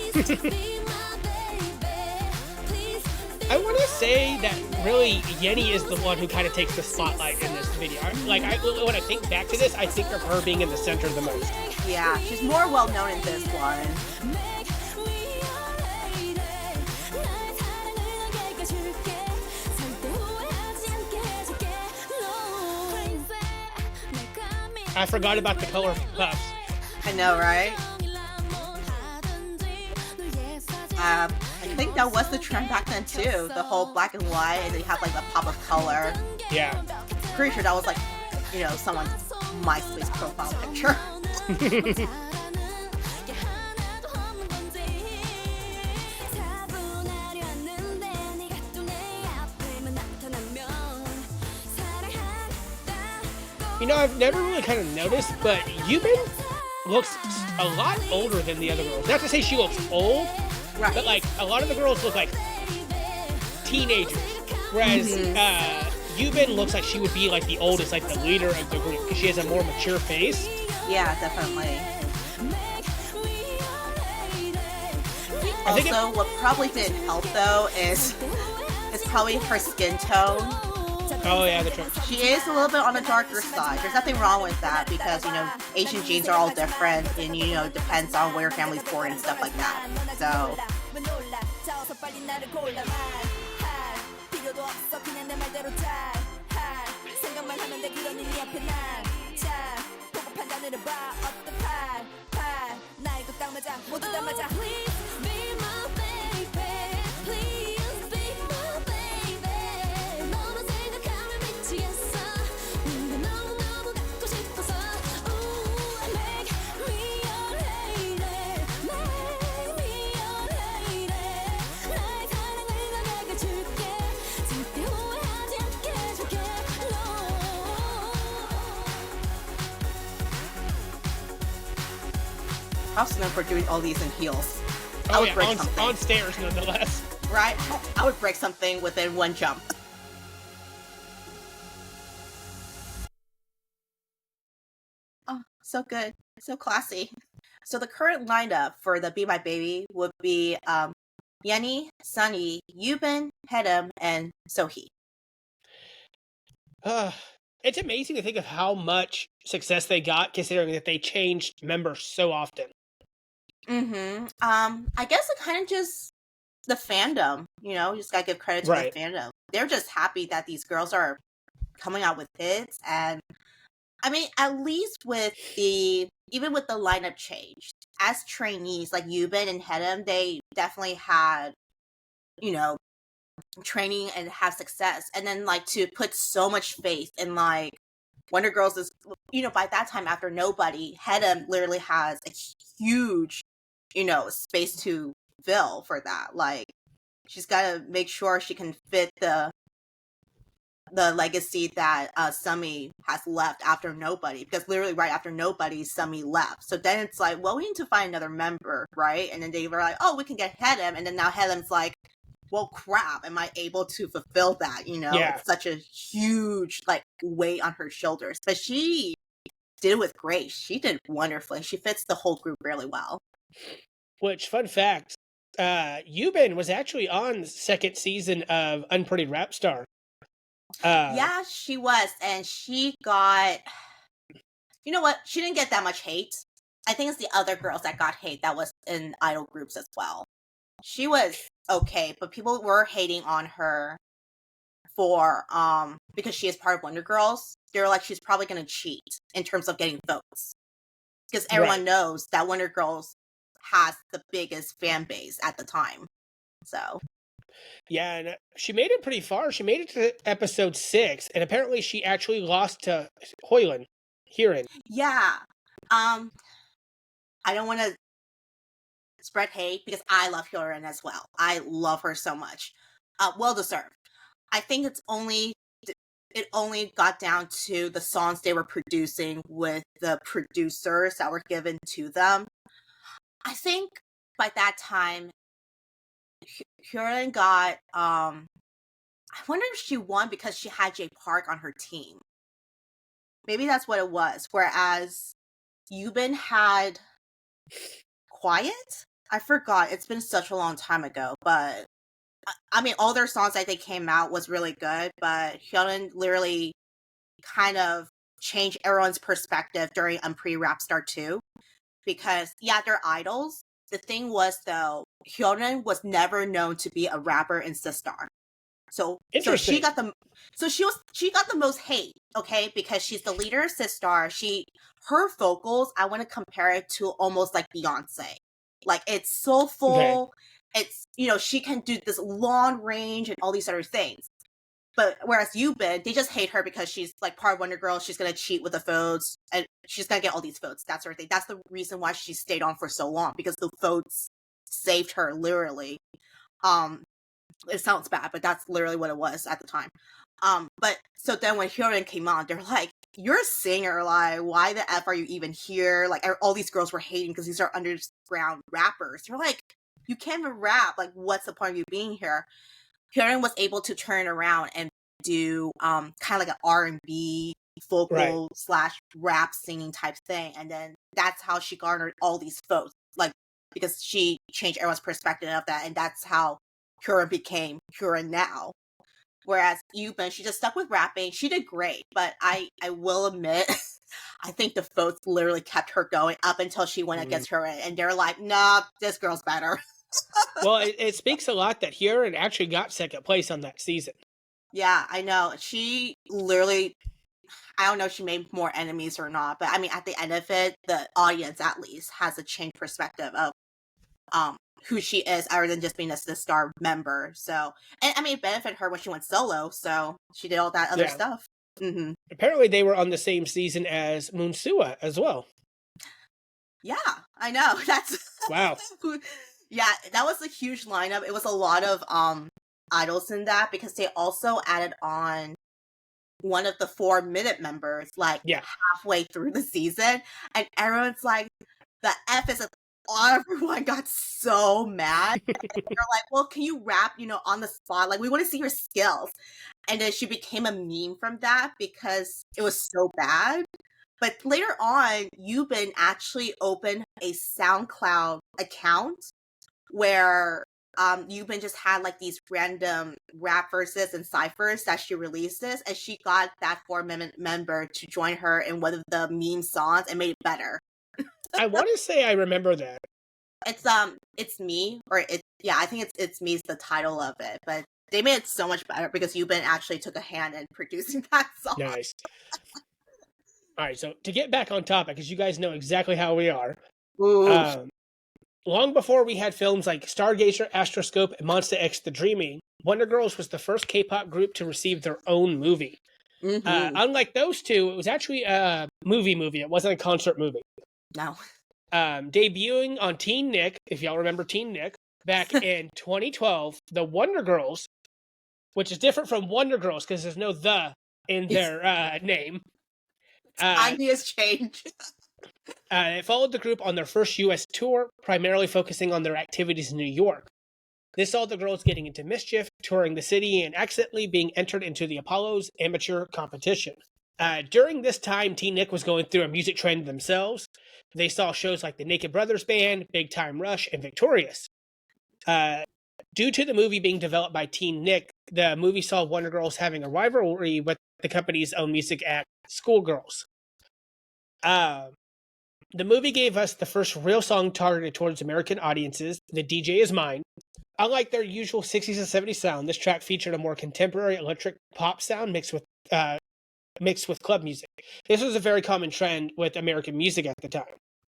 Speaker 2: I want to say that really Yeeun is the one who kind of takes the spotlight in this video. Like, when I think back to this, I think of her being in the center the most.
Speaker 3: yeah, she's more well known in this one.
Speaker 2: I forgot about the color puffs.
Speaker 3: I know, right? I think that was the trend back then too. The whole black and white, and then you have like a pop of color.
Speaker 2: Yeah.
Speaker 3: Pretty sure that was like, you know, someone's MySpace profile picture.
Speaker 2: You know, I've never really kind of noticed, but Yubin looks a lot older than the other girls. Not to say she looks old,
Speaker 3: Right.
Speaker 2: but like a lot of the girls look like teenagers, whereas Yubin looks like she would be like the oldest, like the leader of the group, because she has a more mature face.
Speaker 3: Yeah, definitely.
Speaker 2: I think
Speaker 3: Also, what probably didn't help though is probably her skin tone.
Speaker 2: Oh yeah, the truth.
Speaker 3: She is a little bit on the darker side. There's nothing wrong with that because, you know, Asian genes are all different and, you know, depends on where your family's born and stuff like that. So, props to them for doing all these in heels. I
Speaker 2: Oh
Speaker 3: would
Speaker 2: yeah,
Speaker 3: break something.
Speaker 2: on stairs nonetheless.
Speaker 3: Right? I would break something within one jump. Oh, so good. So classy. So the current lineup for the Be My Baby would be Yeeun, Sunny, Yubin, Hyelim, and Sohee.
Speaker 2: It's amazing to think of how much success they got, considering that they changed members so often.
Speaker 3: Mm-hmm. I guess it kind of just the fandom, you know, you just gotta give credit to
Speaker 2: Right.
Speaker 3: the fandom. They're just happy that these girls are coming out with hits, and I mean, at least even with the lineup change, as trainees like Yubin and Hyelim, they definitely had, you know, training and have success, and then like to put so much faith in like Wonder Girls is, you know, by that time after Nobody, Hyelim literally has a huge, you know, space to fill for that. Like she's got to make sure she can fit the legacy that Sunmi has left after Nobody, because literally right after Nobody, Sunmi left. So then it's like, well, we need to find another member, right? And then they were like, oh, we can get Hyelim, and then now Hyelim's like, well, crap, am I able to fulfill that? You know,
Speaker 2: Yeah.
Speaker 3: It's such a huge like weight on her shoulders, but she did it with grace. She did wonderfully. She fits the whole group really well.
Speaker 2: Which, fun fact, Yubin was actually on the second season of Unpretty Rap Star.
Speaker 3: Yeah, she was, and she got. You know what? She didn't get that much hate. I think it's the other girls that got hate that was in idol groups as well. She was okay, but people were hating on her for because she is part of Wonder Girls. They're like, she's probably gonna cheat in terms of getting votes. Because everyone knows that Wonder Girls has the biggest fan base at the time. So
Speaker 2: yeah, and she made it pretty far. She made it to episode 6, and apparently she actually lost to Hyelim.
Speaker 3: Yeah. I don't want to spread hate because I love Hyelim as well. I love her so much. Well deserved. I think it only got down to the songs they were producing with the producers that were given to them. I think by that time, Hyelim got I wonder if she won because she had J Park on her team. Maybe that's what it was. Whereas Yubin had Quiet? I forgot. It's been such a long time ago, but I mean, all their songs that they came out was really good, but Hyelim literally kind of changed everyone's perspective during Pre-Rap Star 2. Because, yeah, they're idols. The thing was, though, Hyelim was never known to be a rapper in Sistar. So she got the most hate, okay, because she's the leader of Sistar. Her vocals, I want to compare it to almost like Beyonce. Like, it's soulful. Okay. It's, she can do this long range and all these other things. But whereas Yubin, they just hate her because she's like part of Wonder Girls. She's gonna cheat with the votes, and she's gonna get all these votes. That sort of thing. That's the reason why she stayed on for so long, because the votes saved her, literally. It sounds bad, but that's literally what it was at the time. But so then when Hyelim came on, they're like, "You're a singer, like, why the F are you even here?" Like, all these girls were hating because these are underground rappers. They're like, "You can't even rap. Like, what's the point of you being here?" Hyelim was able to turn around and do kind of like an R&B vocal / rap singing type thing, and then that's how she garnered all these votes, like, because she changed everyone's perspective of that, and that's how Hyelim became Hyelim now. Whereas Yubin, she just stuck with rapping. She did great, but I will admit, I think the votes literally kept her going up until she went against Hyelim, and they're like, "Nah, this girl's better."
Speaker 2: Well, it speaks a lot that Hyelim actually got second place on that season.
Speaker 3: Yeah, I know. She literally, I don't know if she made more enemies or not, but I mean, at the end of it, the audience at least has a changed perspective of who she is, other than just being a Sistar member. So, and I mean, it benefited her when she went solo, so she did all that other stuff. Mm-hmm.
Speaker 2: Apparently, they were on the same season as Moonsua as well.
Speaker 3: Yeah, I know. That's
Speaker 2: wow.
Speaker 3: Yeah, that was a huge lineup. It was a lot of idols in that, because they also added on one of the 4-minute members like halfway through the season, and everyone's like, the F is everyone got so mad. They're like, "Well, can you rap, on the spot? Like, we want to see your skills." And then she became a meme from that because it was so bad. But later on, Yubin actually opened a SoundCloud account where Yubin just had like these random rap verses and ciphers that she releases, and she got that 4-minute member to join her in one of the meme songs and made it better.
Speaker 2: I want to say I remember that.
Speaker 3: It's Me, or I think it's Me is the title of it, but they made it so much better because Yubin actually took a hand in producing that song.
Speaker 2: Nice. All right, so to get back on topic, because you guys know exactly how we are. Long before we had films like Stargazer, Astroscope, and Monsta X The Dreaming, Wonder Girls was the first K-pop group to receive their own movie. Mm-hmm. Unlike those two, it was actually a movie. It wasn't a concert movie.
Speaker 3: No.
Speaker 2: Debuting on TeenNick, if y'all remember TeenNick, back in 2012, the Wonder Girls, which is different from Wonder Girls because there's no "the" in their name.
Speaker 3: Ideas change.
Speaker 2: It followed the group on their first U.S. tour, primarily focusing on their activities in New York. This saw the girls getting into mischief, touring the city, and accidentally being entered into the Apollo's amateur competition. During this time, TeenNick was going through a music trend themselves. They saw shows like the Naked Brothers Band, Big Time Rush, and Victorious. Due to the movie being developed by TeenNick, the movie saw Wonder Girls having a rivalry with the company's own music act, Schoolgirls. The movie gave us the first real song targeted towards American audiences, The DJ Is Mine. Unlike their usual 60s and 70s sound, this track featured a more contemporary electric pop sound mixed with club music. This was a very common trend with American music at the time.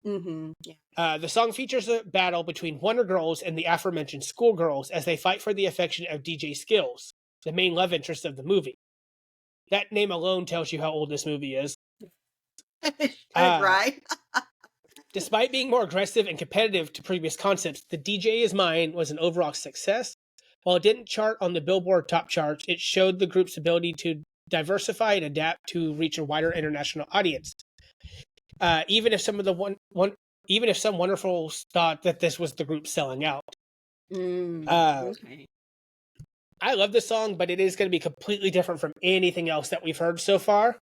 Speaker 3: Yeah.
Speaker 2: The song features a battle between Wonder Girls and the aforementioned schoolgirls as they fight for the affection of DJ Skills, the main love interest of the movie. That name alone tells you how old this movie is.
Speaker 3: Right?
Speaker 2: Despite being more aggressive and competitive to previous concepts, The DJ Is Mine was an overall success. While it didn't chart on the Billboard top charts, it showed the group's ability to diversify and adapt to reach a wider international audience. Even if some wonderfuls thought that this was the group selling out.
Speaker 3: Okay.
Speaker 2: I love this song, but it is going to be completely different from anything else that we've heard so far.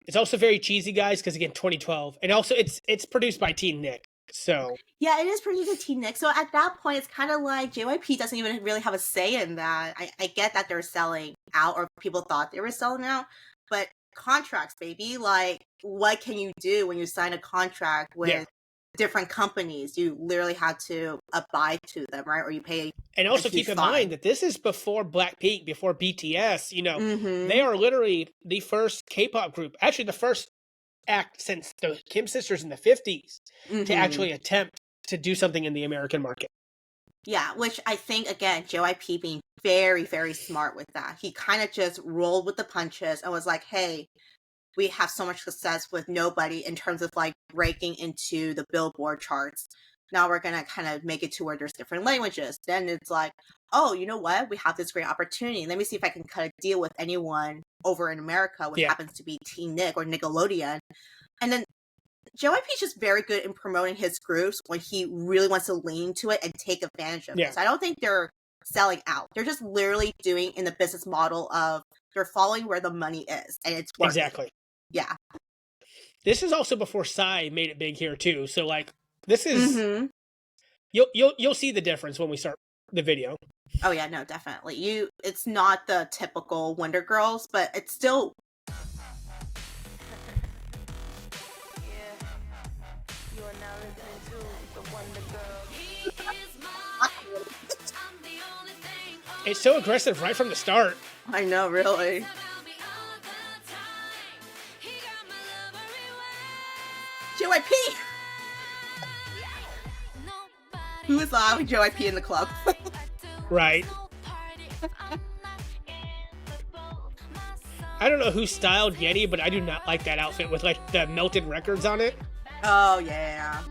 Speaker 2: It's also very cheesy, guys, because again, 2012, and also it's produced by TeenNick. So
Speaker 3: yeah, it is produced by TeenNick. So at that point, it's kind of like JYP doesn't even really have a say in that. I get that they're selling out, or people thought they were selling out, but contracts, baby. Like, what can you do when you sign a contract with different companies? You literally have to abide to them, right? Or you pay.
Speaker 2: And also keep in mind that this is before Blackpink, before BTS. You know, they are literally the first K-pop group, actually the first act since the Kim sisters in the 50s to actually attempt to do something in the American market.
Speaker 3: Yeah, which I think, again, JYP being very, very smart with that. He kind of just rolled with the punches and was like, hey, we have so much success with nobody in terms of like breaking into the Billboard charts. Now we're going to kind of make it to where there's different languages. Then it's like, oh, you know what? We have this great opportunity. Let me see if I can kind of deal with anyone over in America, which happens to be TeenNick or Nickelodeon. And then JYP is just very good in promoting his groups when he really wants to lean into it and take advantage of it. So I don't think they're selling out. They're just literally doing in the business model of they're following where the money is, and it's working.
Speaker 2: Exactly.
Speaker 3: Yeah.
Speaker 2: This is also before Psy made it big here too. So like this is you'll see the difference when we start the video.
Speaker 3: Oh yeah, no, definitely. It's not the typical Wonder Girls, but it's still
Speaker 2: it's so aggressive right from the start.
Speaker 3: I know, really. JYP! Who is allowing JYP in the club?
Speaker 2: Right. I don't know who styled Yeti, but I do not like that outfit with like the melted records on it.
Speaker 3: Oh, yeah.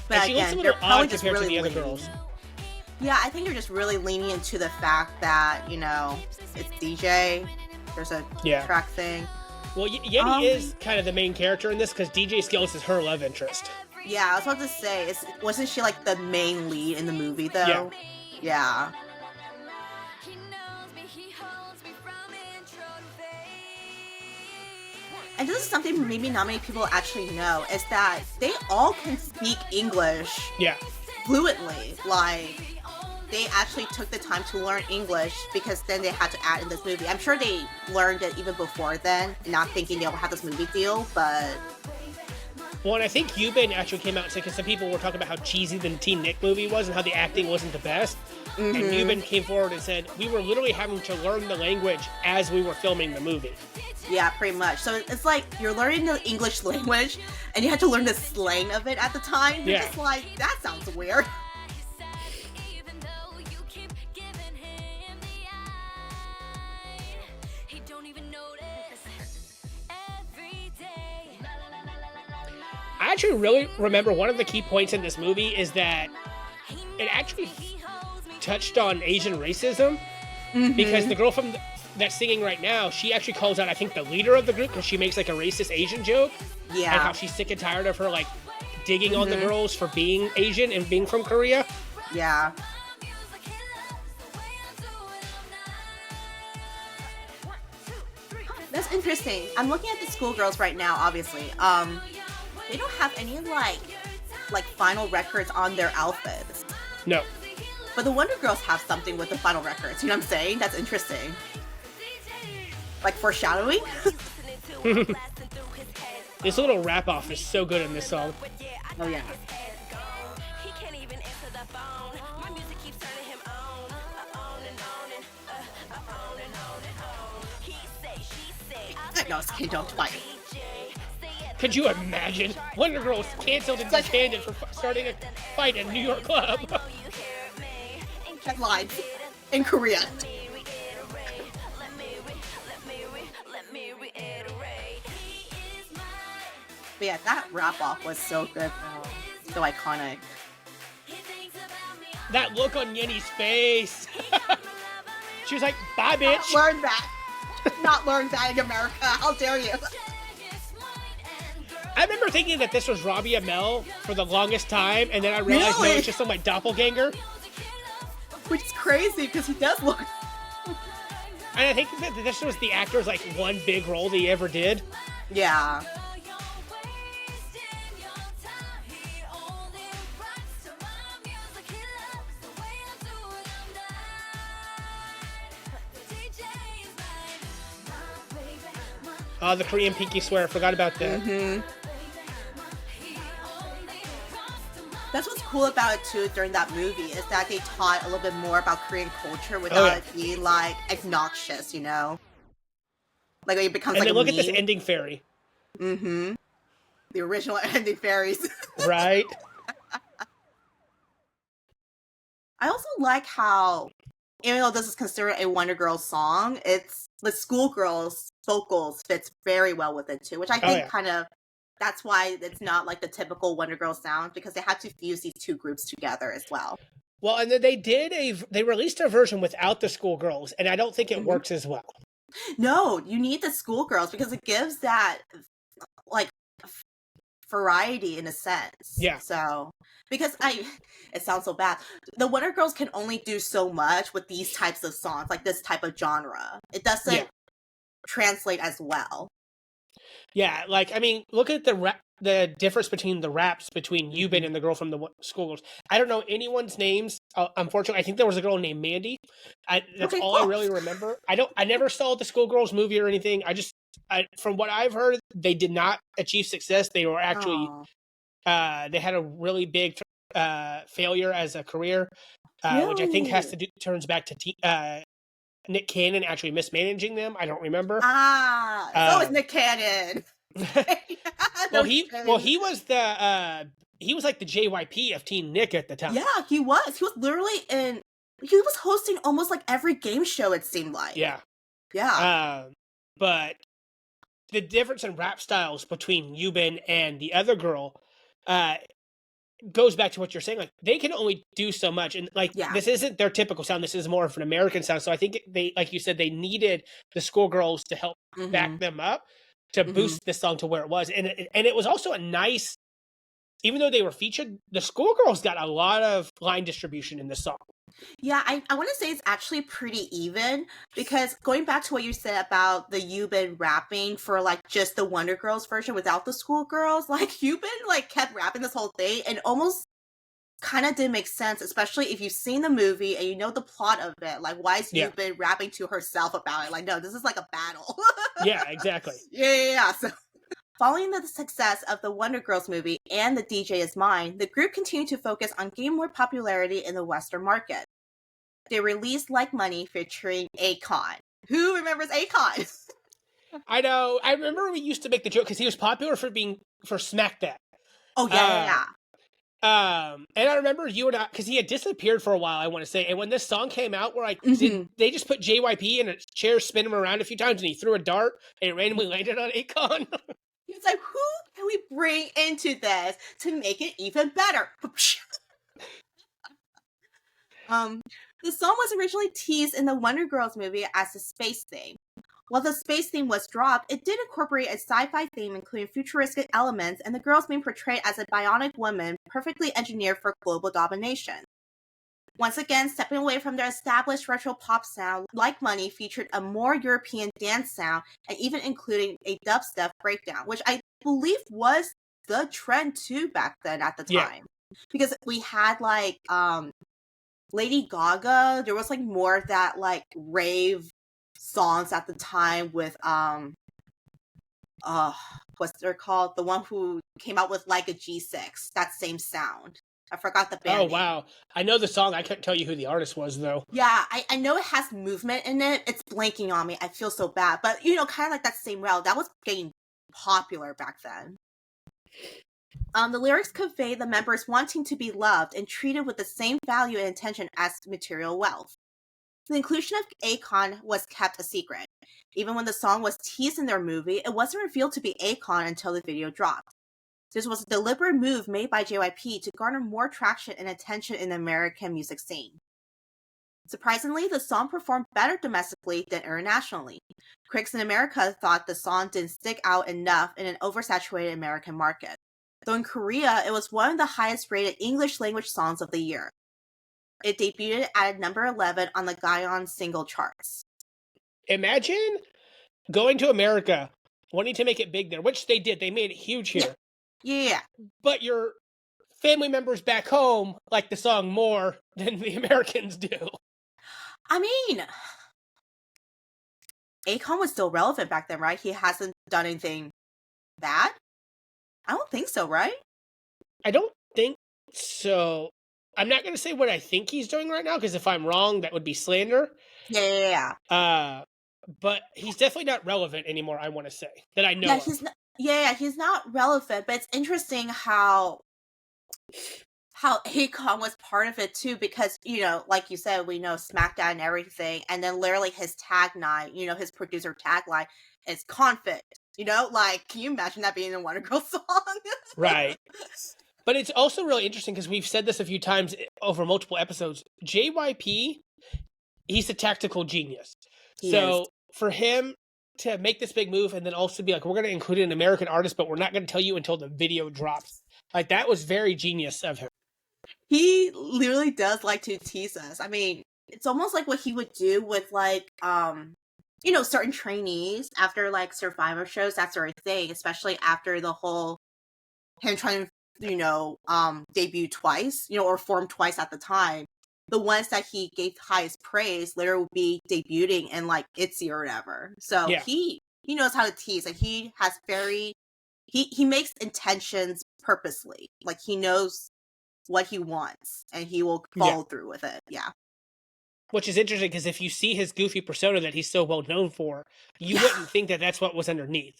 Speaker 3: But
Speaker 2: and she looks a little odd compared to the other girls.
Speaker 3: Yeah, I think you're just really leaning into the fact that, you know, it's DJ. There's a track thing.
Speaker 2: Well, Yeti is kind of the main character in this because DJ Skills is her love interest.
Speaker 3: Yeah, I was about to say, wasn't she like the main lead in the movie though? Yeah. And this is something maybe not many people actually know, is that they all can speak English fluently. Like, they actually took the time to learn English because then they had to add in this movie. I'm sure they learned it even before then, not thinking they'll have this movie deal, but...
Speaker 2: Well, and I think Yubin actually came out and said, because some people were talking about how cheesy the TeenNick movie was and how the acting wasn't the best. And Yubin came forward and said, we were literally having to learn the language as we were filming the movie.
Speaker 3: Yeah, pretty much. So it's like you're learning the English language and you had to learn the slang of it at the time. You're just like, that sounds weird.
Speaker 2: I actually really remember one of the key points in this movie is that it actually touched on Asian racism because the girl that's singing right now, she actually calls out, I think, the leader of the group because she makes like a racist Asian joke. Yeah. And how she's sick and tired of her like digging on the girls for being Asian and being from Korea.
Speaker 3: Yeah. That's interesting. I'm looking at the schoolgirls right now, obviously. They don't have any like final records on their outfits.
Speaker 2: No.
Speaker 3: But the Wonder Girls have something with the final records. You know what I'm saying? That's interesting. Like foreshadowing?
Speaker 2: This little rap-off is so good in this song.
Speaker 3: Oh, yeah. no, okay, don't fight.
Speaker 2: Could you imagine? Wonder Girls canceled and disbanded for starting a fight in a New York club.
Speaker 3: Headlines in Korea. But yeah, that wrap off was so good though. So iconic.
Speaker 2: That look on Yenny's face. She was like, bye, bitch.
Speaker 3: Learn that. Not learn that in America. How dare you?
Speaker 2: I remember thinking that this was Robbie Amell for the longest time, and then I realized no, it's just some like doppelganger.
Speaker 3: Which is crazy because he does look.
Speaker 2: And I think that this was the actor's like one big role that he ever did.
Speaker 3: Yeah.
Speaker 2: Oh, the Korean pinky swear. I forgot about that.
Speaker 3: Mm-hmm. That's what's cool about it too during that movie is that they taught a little bit more about Korean culture without it being like obnoxious, you know? Like it becomes
Speaker 2: and
Speaker 3: like
Speaker 2: then look at this ending fairy.
Speaker 3: Mm-hmm. The original ending fairies.
Speaker 2: Right.
Speaker 3: I also like how, even though this is considered a Wonder Girls song, it's the schoolgirls' vocals fits very well with it too, which I think kind of, that's why it's not like the typical Wonder Girls sound, because they had to fuse these two groups together as well.
Speaker 2: Well, and then they released a version without the schoolgirls, and I don't think it works as well.
Speaker 3: No, you need the schoolgirls because it gives that like variety in a sense.
Speaker 2: Yeah.
Speaker 3: So, because it sounds so bad. The Wonder Girls can only do so much with these types of songs, like this type of genre. It doesn't translate as well.
Speaker 2: Yeah, like, I mean, look at the difference between the raps between Yubin and the girl from the schoolgirls. I don't know anyone's names. Unfortunately, I think there was a girl named Mandy. That's all I really remember. I never saw the schoolgirls movie or anything. From what I've heard, they did not achieve success. They were actually, they had a really big failure as a career, which I think turns back to Nick Cannon actually mismanaging them. I don't remember.
Speaker 3: So it's Nick Cannon.
Speaker 2: he was like the JYP of TeenNick at the time.
Speaker 3: Yeah, he was. He was literally he was hosting almost like every game show, it seemed like.
Speaker 2: Yeah.
Speaker 3: Yeah.
Speaker 2: But the difference in rap styles between Yubin and the other girl goes back to what you're saying. Like, they can only do so much. And like, this isn't their typical sound. This is more of an American sound. So I think they, like you said, they needed the schoolgirls to help back them up to boost this song to where it was. And it was also a nice, even though they were featured, the schoolgirls got a lot of line distribution in the song.
Speaker 3: Yeah, I want to say it's actually pretty even, because going back to what you said about the Yubin rapping for like just the Wonder Girls version without the schoolgirls, like Yubin like kept rapping this whole thing and almost kind of didn't make sense, especially if you've seen the movie and you know the plot of it. Like, why is Yubin rapping to herself about it? Like, no, this is like a battle.
Speaker 2: Yeah, exactly.
Speaker 3: Yeah. So, following the success of the Wonder Girls movie and The DJ Is Mine, the group continued to focus on gaining more popularity in the Western market. They released Like Money featuring Akon. Who remembers Akon?
Speaker 2: I know. I remember we used to make the joke because he was popular for Smack That.
Speaker 3: Oh, yeah.
Speaker 2: And I remember you and I, because he had disappeared for a while, I want to say. And when this song came out, we're like, they just put JYP in a chair, spin him around a few times, and he threw a dart, and it randomly landed on Akon.
Speaker 3: He was like, who can we bring into this to make it even better? The song was originally teased in the Wonder Girls movie as a space theme. While the space theme was dropped, it did incorporate a sci-fi theme including futuristic elements and the girls being portrayed as a bionic woman perfectly engineered for global domination. Once again, stepping away from their established retro pop sound, Like Money featured a more European dance sound and even including a dubstep breakdown, which I believe was the trend too back then at the time. Because we had like Lady Gaga, there was like more of that like rave songs at the time with what's they're called? The one who came out with Like a G6, that same sound. I forgot the band
Speaker 2: Oh,
Speaker 3: name.
Speaker 2: wow. I know the song. I couldn't tell you who the artist was, though.
Speaker 3: Yeah, I know it has movement in it. It's blanking on me. I feel so bad. But, kind of like that same route. That was getting popular back then. The lyrics convey the members wanting to be loved and treated with the same value and attention as material wealth. The inclusion of Akon was kept a secret. Even when the song was teased in their movie, it wasn't revealed to be Akon until the video dropped. This was a deliberate move made by JYP to garner more traction and attention in the American music scene. Surprisingly, the song performed better domestically than internationally. Critics in America thought the song didn't stick out enough in an oversaturated American market. Though in Korea, it was one of the highest rated English language songs of the year. It debuted at number 11 on the Gaon single charts.
Speaker 2: Imagine going to America, wanting to make it big there, which they did. They made it huge here.
Speaker 3: Yeah.
Speaker 2: But your family members back home like the song more than the Americans do.
Speaker 3: I mean, Akon was still relevant back then, right? He hasn't done anything bad? I don't think so, right?
Speaker 2: I don't think so. I'm not going to say what I think he's doing right now, because if I'm wrong, that would be slander.
Speaker 3: Yeah.
Speaker 2: But he's definitely not relevant anymore, I want to say, that I know of.
Speaker 3: He's not relevant, but it's interesting how Akon was part of it too, because, like you said, we know SmackDown and everything, and then literally his tagline, his producer tagline is conflict. Can you imagine that being a Wonder Girl song?
Speaker 2: Right. But it's also really interesting because we've said this a few times over multiple episodes. JYP, he's a tactical genius.
Speaker 3: He is.
Speaker 2: For him to make this big move and then also be like, we're going to include an American artist, but we're not going to tell you until the video drops. Like, that was very genius of him.
Speaker 3: He literally does like to tease us. I mean, it's almost like what he would do with certain trainees after Survivor shows, that sort of thing, especially after the whole him trying to debut twice, or form twice at the time. The ones that he gave highest praise later would be debuting in ITZY or whatever. So
Speaker 2: yeah.
Speaker 3: he knows how to tease, and he has he makes intentions purposely. He knows what he wants, and he will follow through with it. Yeah.
Speaker 2: Which is interesting, because if you see his goofy persona that he's so well known for, you wouldn't think that that's what was underneath.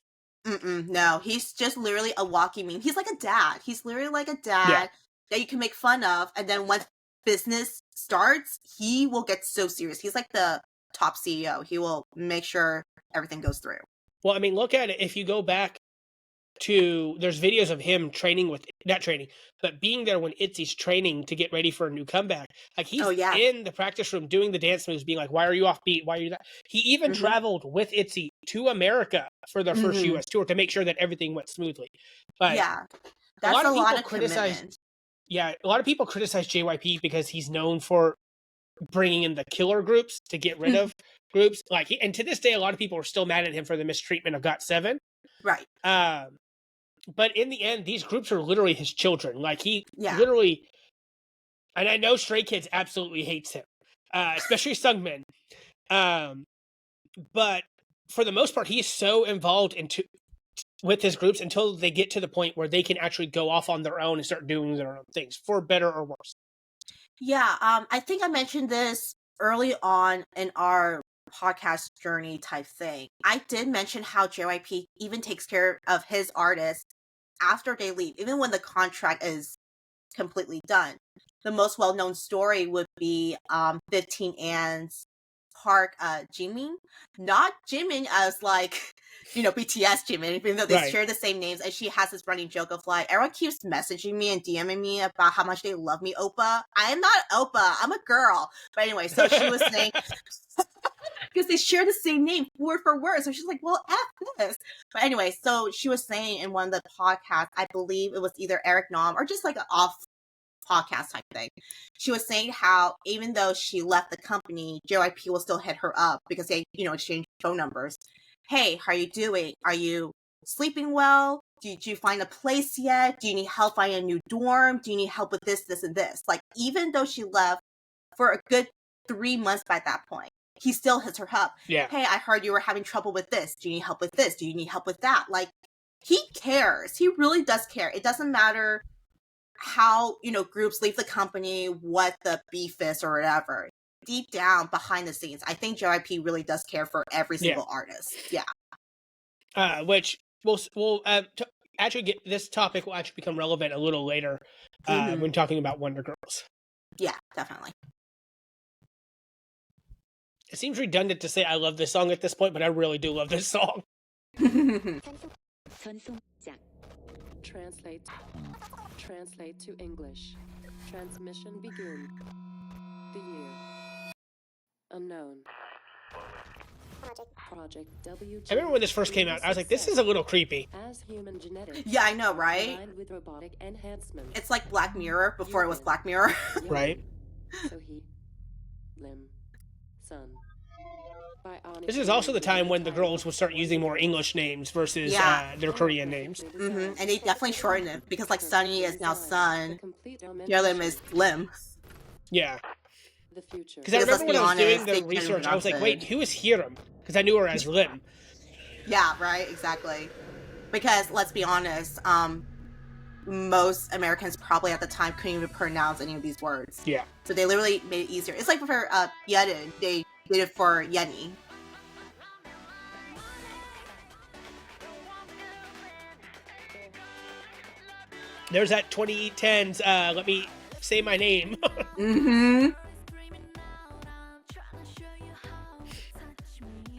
Speaker 3: No, he's just literally a walking meme. He's like a dad. He's literally like a dad that you can make fun of, and then once business starts, he will get so serious. He's like the top CEO. He will make sure everything goes through.
Speaker 2: Well, I mean, look at it. If you go back to, there's videos of him but being there when ITZY's training to get ready for a new comeback. He's in the practice room doing the dance moves, being like, why are you off beat? Why are you that? He even traveled with ITZY to America for their first US tour to make sure that everything went smoothly. But
Speaker 3: that's a lot of
Speaker 2: criticize.
Speaker 3: commitment.
Speaker 2: Yeah, a lot of people criticize JYP because he's known for bringing in the killer groups to get rid of groups. And to this day, a lot of people are still mad at him for the mistreatment of GOT7.
Speaker 3: Right.
Speaker 2: But in the end, these groups are literally his children. He literally, and I know Stray Kids absolutely hates him, especially Sunmi. But for the most part, he is so involved with his groups until they get to the point where they can actually go off on their own and start doing their own things, for better or worse.
Speaker 3: Yeah, I think I mentioned this early on in our podcast journey type thing. I did mention how JYP even takes care of his artists after they leave, even when the contract is completely done. The most well-known story would be 15 Ann's Park Jimin, not Jimin as BTS Jimin, even though they share the same names. And she has this running joke of everyone keeps messaging me and DMing me about how much they love me, Oppa. I am not Oppa, I'm a girl. But anyway, so she was saying, because they share the same name word for word. So she's like, well, F this. But anyway, so she was saying in one of the podcasts, I believe it was either Eric Nam or just an off podcast type thing. She was saying how even though she left the company, JYP will still hit her up because they, exchange phone numbers. Hey, how are you doing? Are you sleeping well? Did you find a place yet? Do you need help finding a new dorm? Do you need help with this, this, and this? Even though she left for a good 3 months by that point, he still hits her up.
Speaker 2: Yeah.
Speaker 3: Hey, I heard you were having trouble with this. Do you need help with this? Do you need help with that? He cares. He really does care. It doesn't matter how, groups leave the company, what the beef is or whatever. Deep down behind the scenes, I think JYP really does care for every single artist. Yeah.
Speaker 2: Which we'll actually get this topic will actually become relevant a little later when talking about Wonder Girls.
Speaker 3: Yeah, definitely.
Speaker 2: It seems redundant to say I love this song at this point, but I really do love this song.
Speaker 9: Translate to English. Transmission begin. The year. Unknown. Project WG.
Speaker 2: I remember when this first came out, I was like, this is a little creepy.
Speaker 9: As human genetics.
Speaker 3: Yeah, I know, right?
Speaker 9: Combined with robotic enhancement.
Speaker 3: It's like Black Mirror before it was Black Mirror.
Speaker 2: Right.
Speaker 9: Sohee. Lim. Sun.
Speaker 2: This is also the time when the girls would start using more English names versus their Korean names.
Speaker 3: And they definitely shortened it because like Sunny is now Sun, Hyelim is Lim.
Speaker 2: Yeah. Because I remember when I was doing the research, I was like, wait, who is Hyelim? Because I knew her as Lim.
Speaker 3: Yeah, right, exactly. Because let's be honest, most Americans probably at the time couldn't even pronounce any of these words.
Speaker 2: Yeah.
Speaker 3: So they literally made it easier. It's like for Yeeun, they did it for Yenny.
Speaker 2: There's that 2010s, let me say my name.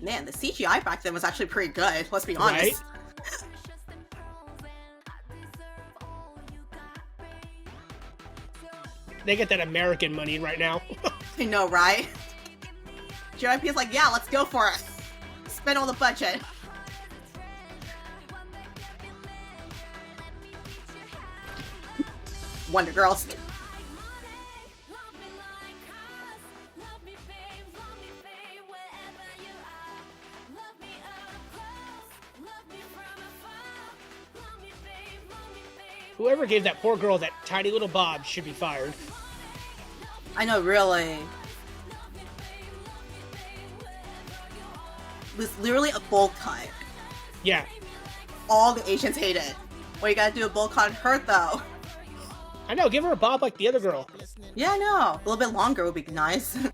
Speaker 3: Man, the CGI back then was actually pretty good, let's be honest.
Speaker 2: Right? They get that American money right now.
Speaker 3: I know, right? JYP is like, yeah, let's go for it. Spend all the budget. Wonder Girls.
Speaker 2: Whoever gave that poor girl that tiny little bob should be fired.
Speaker 3: I know, really. It was literally a bowl cut.
Speaker 2: Yeah.
Speaker 3: All the Asians hate it. Well, you gotta do a bowl cut on her, though.
Speaker 2: I know, give her a bob like the other girl.
Speaker 3: Yeah, I know. A little bit longer would be nice.
Speaker 2: I'm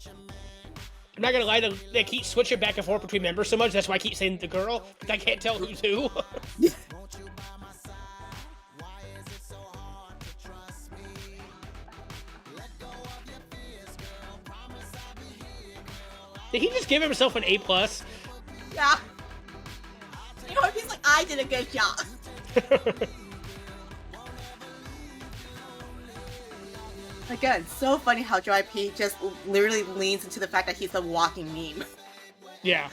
Speaker 2: not gonna lie, they keep switching back and forth between members so much, that's why I keep saying the girl, because I can't tell who's who. Did he just give himself an A+?
Speaker 3: Yeah. You know, he's like, I did a good job. Again, so funny how JYP just literally leans into the fact that he's a walking meme.
Speaker 2: Yeah.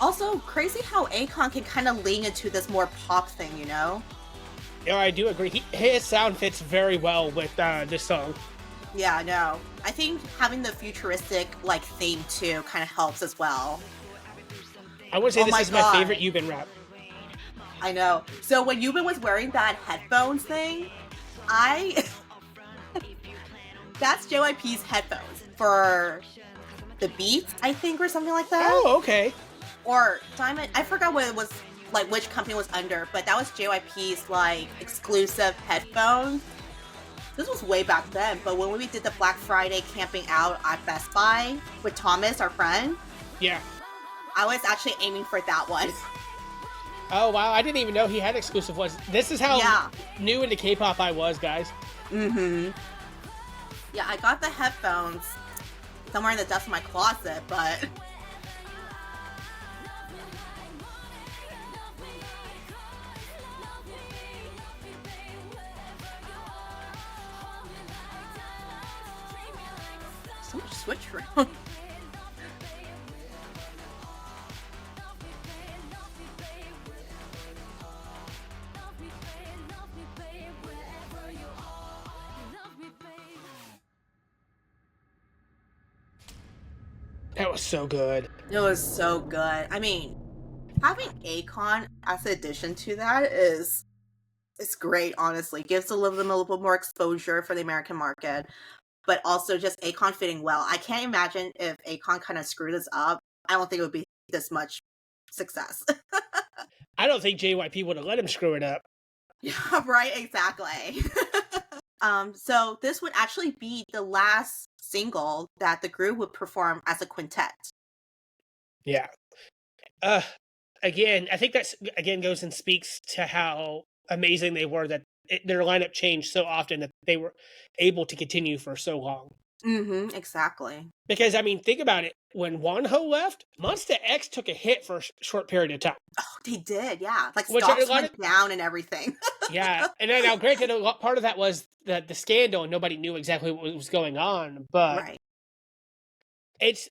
Speaker 3: Also, crazy how Akon can kind of lean into this more pop thing, you know?
Speaker 2: Yeah, I do agree. His sound fits very well with this song.
Speaker 3: Yeah, I know. I think having the futuristic, theme, too, kind of helps as well.
Speaker 2: I would say this is my favorite Yubin rap.
Speaker 3: I know. So when Yubin was wearing that headphones thing, that's JYP's headphones for the Beats, I think, or something like that.
Speaker 2: Oh, okay.
Speaker 3: Or Diamond, I forgot what it was, which company it was under, but that was JYP's, exclusive headphones. This was way back then, but when we did the Black Friday camping out at Best Buy with Thomas, our friend,
Speaker 2: yeah,
Speaker 3: I was actually aiming for that one.
Speaker 2: Oh, wow, I didn't even know he had exclusive ones. This is how new into K-pop I was, guys.
Speaker 3: Yeah, I got the headphones somewhere in the depths of my closet, but... so much switch around.
Speaker 2: That was so good.
Speaker 3: It was so good. I mean, having Akon as an addition to that is great, honestly. Gives them a little bit more exposure for the American market. but also just Akon fitting well. I can't imagine if Akon kind of screwed this up. I don't think it would be this much success.
Speaker 2: I don't think JYP would have let him screw it up.
Speaker 3: Yeah, right, exactly. So this would actually be the last single that the group would perform as a quintet.
Speaker 2: Yeah. Again, I think that's goes and speaks to how amazing they were, that their lineup changed so often that they were able to continue for so long.
Speaker 3: Mm-hmm, exactly.
Speaker 2: Because, I mean, think about it. When Wonho left, Monsta X took a hit for a short period of time.
Speaker 3: Oh, they did, yeah. Like,
Speaker 2: Which
Speaker 3: stocks went down and everything.
Speaker 2: Yeah, and then, now granted, part of that was the scandal, and nobody knew exactly what was going on, but
Speaker 3: Right.
Speaker 2: it's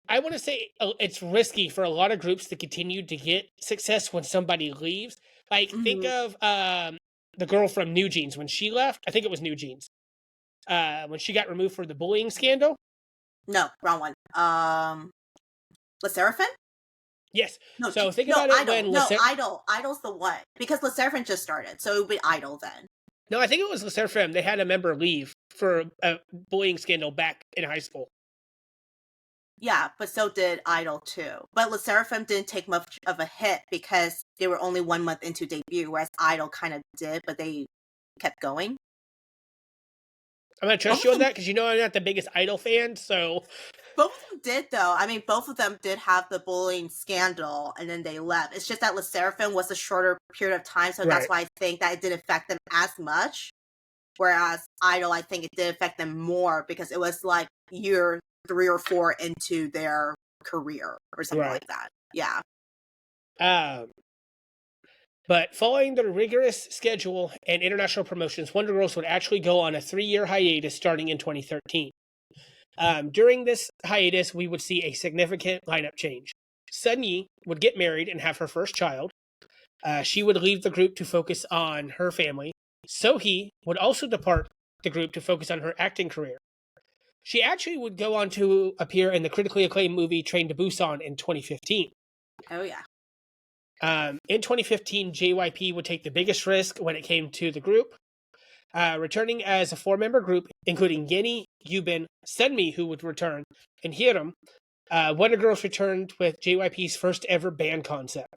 Speaker 2: I want to say it's risky for a lot of groups to continue to get success when somebody leaves. Like, think of the girl from New Jeans when she left. I think it was New Jeans. When she got removed for the bullying scandal.
Speaker 3: No, wrong one. Le Sserafim?
Speaker 2: Yes.
Speaker 3: No,
Speaker 2: so think about it when
Speaker 3: Idol. Idol's the one. Because Le Sserafim just started, so it would be Idol then.
Speaker 2: No, I think it was Le Sserafim. They had a member leave for a bullying scandal back in high school.
Speaker 3: Yeah, but so did Idol too. But Le Sserafim didn't take much of a hit because they were only 1 month into debut, whereas Idol kind of did, but they kept going.
Speaker 2: I'm going to trust you on that because you know I'm not the biggest Idol fan, so...
Speaker 3: Both of them did, though. I mean, both of them did have the bullying scandal, and then they left. It's just that Le Sserafim was a shorter period of time, so that's why I think that it didn't affect them as much. Whereas Idol, I think it did affect them more because it was like year 3 or 4 into their career or something like that. Yeah.
Speaker 2: But following the rigorous schedule and international promotions, Wonder Girls would actually go on a 3-year hiatus starting in 2013. During this hiatus, we would see a significant lineup change. Sunye would get married and have her first child. She would leave the group to focus on her family. Sohee would also depart the group to focus on her acting career. She actually would go on to appear in the critically acclaimed movie Train to Busan in 2015.
Speaker 3: Oh, yeah.
Speaker 2: In 2015, JYP would take the biggest risk when it came to the group, returning as a 4-member group, including Yeeun, Yubin, Sunmi, who would return, and Hyelim. Wonder Girls returned with JYP's first ever band concept.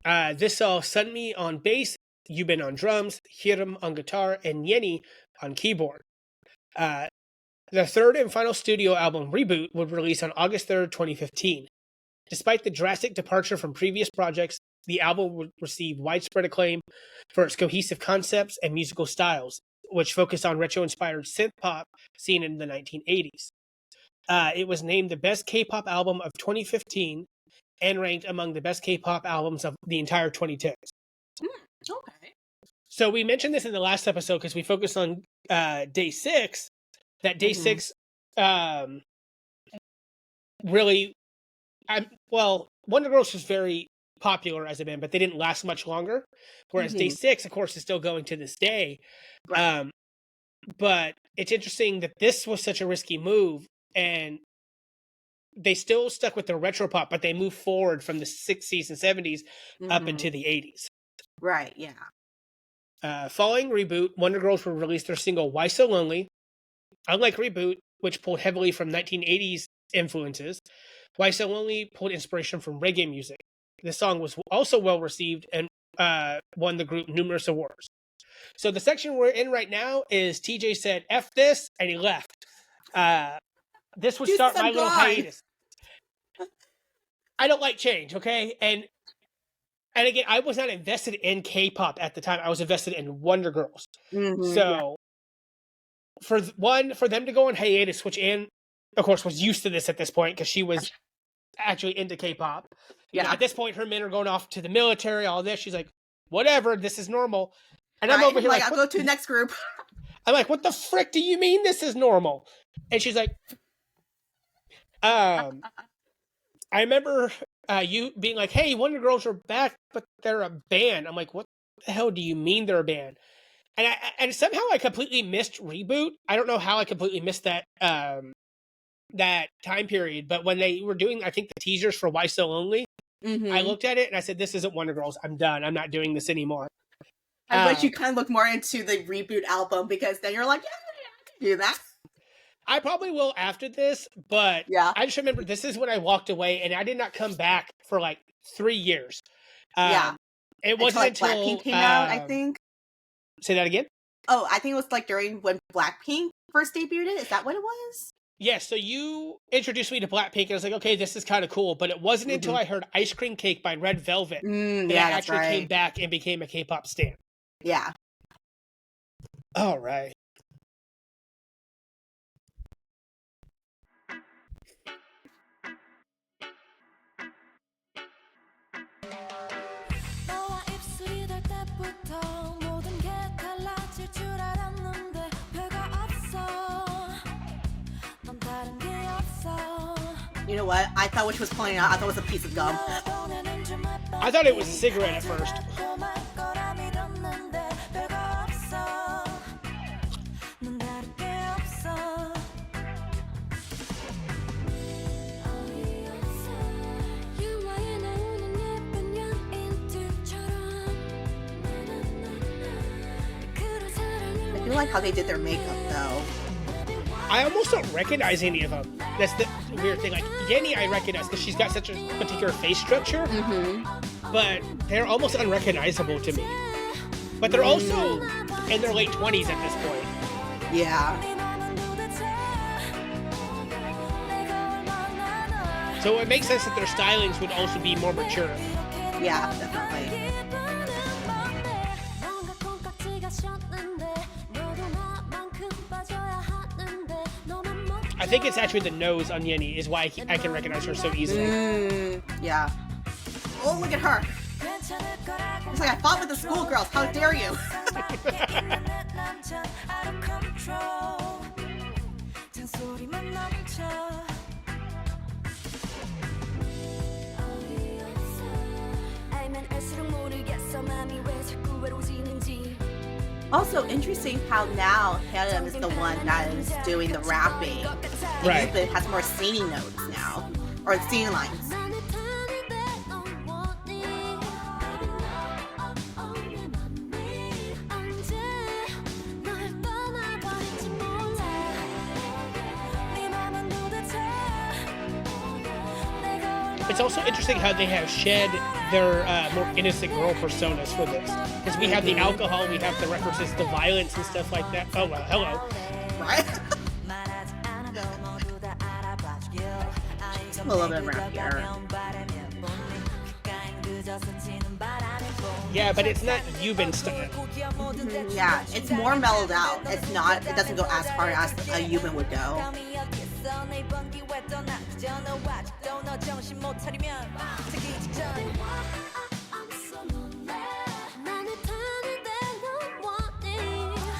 Speaker 2: This saw Sunmi on bass, Yubin on drums, Hyelim on guitar, and Yeeun on keyboard. The third and final studio album, Reboot, would release on August 3rd, 2015. Despite the drastic departure from previous projects, the album would receive widespread acclaim for its cohesive concepts and musical styles, which focus on retro-inspired synth-pop seen in the 1980s. It was named the best K-pop album of 2015 and ranked among the best K-pop albums of the entire 2010s.
Speaker 3: Okay.
Speaker 2: So we mentioned this in the last episode because we focused on Day 6, that Day 6 really... Wonder Girls was very popular as a band, but they didn't last much longer. Whereas Day 6, of course, is still going to this day. Right. But it's interesting that this was such a risky move, and they still stuck with the retro pop, but they moved forward from the 60s and 70s up into the 80s.
Speaker 3: Right, yeah.
Speaker 2: Following Reboot, Wonder Girls would release their single Why So Lonely. Unlike Reboot, which pulled heavily from 1980s influences, Why So Lonely pulled inspiration from reggae music. The song was also well received and won the group numerous awards. So the section we're in right now is TJ said, F this, and he left. This would start my little hiatus. I don't like change, okay? And again, I was not invested in K-pop at the time. I was invested in Wonder Girls. So for them to go on hiatus, which Anne, of course, was used to this at this point because she was actually into K-pop. You know, at this point, her men are going off to the military, all this. She's like, whatever, this is normal. And I'm over here
Speaker 3: like I'll go to the next group.
Speaker 2: I'm like, what the frick do you mean this is normal? And she's like, I remember you being like, hey, Wonder Girls are back, but they're a band. I'm like, what the hell do you mean they're a band? And somehow I completely missed Reboot. I don't know how I completely missed that that time period, but when they were doing, I think, the teasers for Why So Lonely, I looked at it and I said, this isn't Wonder Girls. I'm done. I'm not doing this anymore.
Speaker 3: I bet you kind of look more into the Reboot album because then you're like, yeah, I can do that.
Speaker 2: I probably will after this, but
Speaker 3: Yeah.
Speaker 2: I just remember this is when I walked away, and I did not come back for like 3 years.
Speaker 3: Yeah.
Speaker 2: It
Speaker 3: Until
Speaker 2: wasn't
Speaker 3: like
Speaker 2: until
Speaker 3: Blackpink came out, I think.
Speaker 2: Say that again.
Speaker 3: Oh, I think it was like during when Blackpink first debuted. Is that what it was?
Speaker 2: Yes, so you introduced me to Blackpink, and I was like, okay, this is kind of cool. But it wasn't until I heard Ice Cream Cake by Red Velvet that
Speaker 3: Yeah,
Speaker 2: I
Speaker 3: that's
Speaker 2: actually came
Speaker 3: right.
Speaker 2: back and became a K-pop stan.
Speaker 3: Yeah.
Speaker 2: All right.
Speaker 5: 너와 입술이 될 때부터 모든 게 달라질 줄 알았는데 별거 없어. 넌 다른 게 없어.
Speaker 3: You know what? I thought which was pulling out. I thought it was a piece of gum.
Speaker 2: I thought it was a cigarette at first.
Speaker 3: I do like how they did their makeup though.
Speaker 2: I almost don't recognize any of them. That's the weird thing. Like, Yenny I recognize because she's got such a particular face structure. But they're almost unrecognizable to me. But they're also in their late 20s at this point.
Speaker 3: Yeah.
Speaker 2: So it makes sense that their stylings would also be more mature.
Speaker 3: Yeah, definitely.
Speaker 2: I think it's actually the nose on Yenny is why I can recognize her so easily.
Speaker 3: Yeah. Oh, look at her. It's like, I fought with the schoolgirls. How dare you? Also interesting how now Hyelim is the one that is doing the rapping.
Speaker 2: Right.
Speaker 3: Yubin has more singing notes now. Or singing lines.
Speaker 2: It's also interesting how they have shed their more innocent girl personas for this. Because we have the alcohol, we have the references to violence and stuff like that. Oh, well, hello.
Speaker 3: Right? A little bit around here.
Speaker 2: Yeah, but it's not Yubin style.
Speaker 3: Yeah, it's more mellowed out. It's not, it doesn't go as hard as a Yubin would go.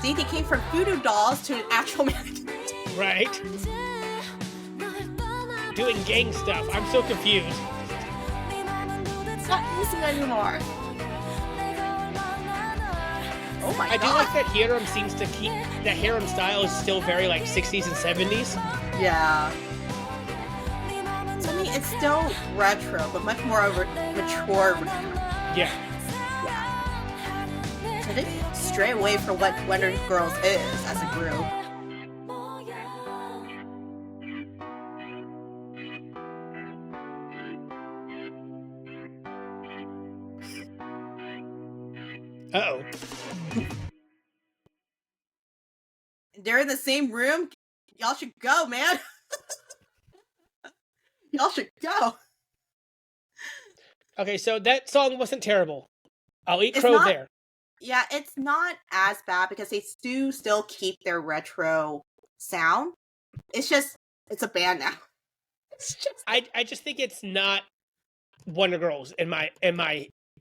Speaker 3: See, they came from voodoo dolls to an actual mannequin.
Speaker 2: Right? Doing gang stuff. I'm so confused.
Speaker 3: Not using anymore. Oh my
Speaker 2: I
Speaker 3: god.
Speaker 2: do like that Hyelim seems to keep that Hyelim style is still very like 60s and 70s.
Speaker 3: Yeah. So, I mean, it's still retro, but much more of a mature retro.
Speaker 2: Yeah.
Speaker 3: Yeah. So they stray away from what Wonder Girls is as a group.
Speaker 2: Uh-oh.
Speaker 3: They're in the same room. Y'all should go, man. Y'all should go.
Speaker 2: Okay, so that song wasn't terrible. I'll eat
Speaker 3: It's
Speaker 2: crow
Speaker 3: not-
Speaker 2: there.
Speaker 3: Yeah, it's not as bad because they do still keep their retro sound. It's just, it's a band now. It's just,
Speaker 2: I just think it's not Wonder Girls in my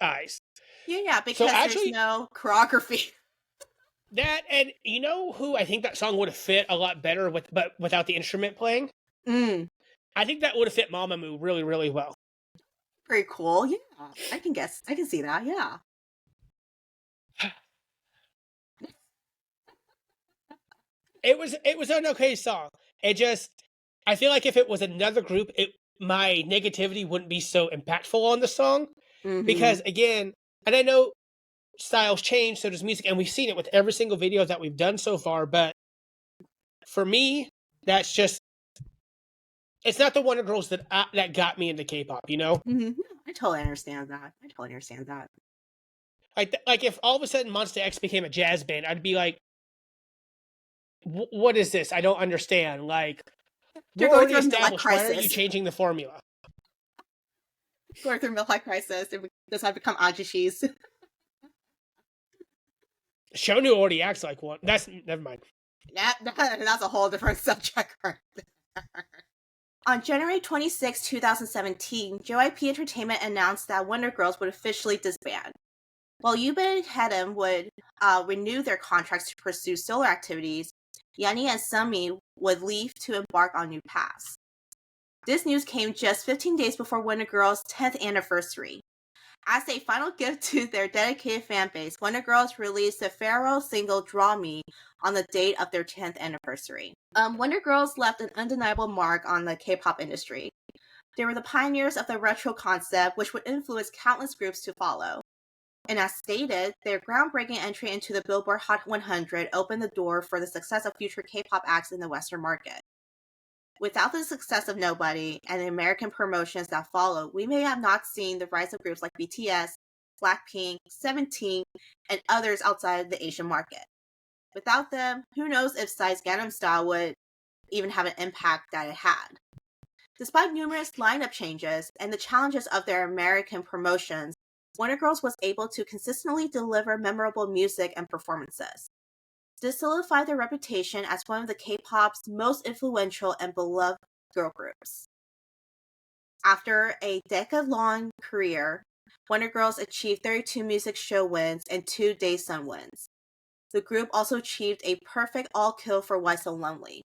Speaker 2: eyes.
Speaker 3: yeah, because
Speaker 2: actually-
Speaker 3: there's no choreography.
Speaker 2: That, and you know who I think that song would have fit a lot better but without the instrument playing? I think that would have fit Mamamoo really, really well.
Speaker 3: Very cool. Yeah, I can see that. Yeah.
Speaker 2: It was an okay song. I feel like if it was another group, my negativity wouldn't be so impactful on the song. Because again, and I know styles change, so does music, and we've seen it with every single video that we've done so far, but for me, that's just, it's not the Wonder Girls that that got me into K-pop, you know?
Speaker 3: I totally understand that. I totally understand that.
Speaker 2: Like if all of a sudden Monsta X became a jazz band, I'd be like, what is this? I don't understand. Like,
Speaker 3: They're
Speaker 2: we're
Speaker 3: going
Speaker 2: already
Speaker 3: through a midlife
Speaker 2: established. Why are you
Speaker 3: crisis.
Speaker 2: changing the formula?
Speaker 3: Going through midlife crisis. It does not become Ajishis.
Speaker 2: Shonu already acts like one. That's never mind.
Speaker 3: That's a whole different subject right there. On January 26, 2017, JYP Entertainment announced that Wonder Girls would officially disband. While Yubin and Hyelim would renew their contracts to pursue solo activities, Yeeun and Sunmi would leave to embark on new paths. This news came just 15 days before Wonder Girls' 10th anniversary. As a final gift to their dedicated fan base, Wonder Girls released the farewell single Draw Me on the date of their 10th anniversary. Wonder Girls left an undeniable mark on the K-pop industry. They were the pioneers of the retro concept, which would influence countless groups to follow. And as stated, their groundbreaking entry into the Billboard Hot 100 opened the door for the success of future K-pop acts in the Western market. Without the success of Nobody and the American promotions that followed, we may have not seen the rise of groups like BTS, Blackpink, 17, and others outside the Asian market. Without them, who knows if Psy's Gangnam Style would even have an impact that it had. Despite numerous lineup changes and the challenges of their American promotions, Wonder Girls was able to consistently deliver memorable music and performances. This solidified their reputation as one of the K-pop's most influential and beloved girl groups. After a decade-long career, Wonder Girls achieved 32 music show wins and 2 Daesun wins. The group also achieved a perfect all-kill for Why So Lonely.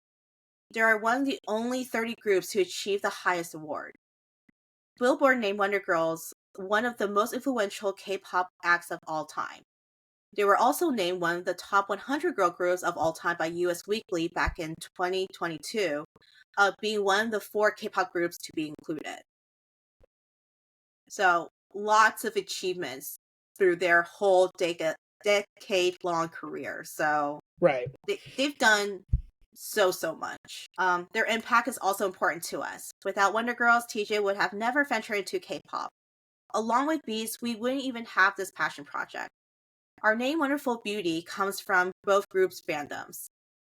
Speaker 3: They are one of the only 30 groups to achieve the highest award. Billboard named Wonder Girls one of the most influential K-pop acts of all time. They were also named one of the top 100 girl groups of all time by US Weekly back in 2022, being one of the 4 K-pop groups to be included. So, lots of achievements through their whole decade-long career. So,
Speaker 2: Right.
Speaker 3: They've done so much. Their impact is also important to us. Without Wonder Girls, TJ would have never ventured into K-pop. Along with Beast, we wouldn't even have this passion project. Our name Wonderful Beauty comes from both groups' fandoms.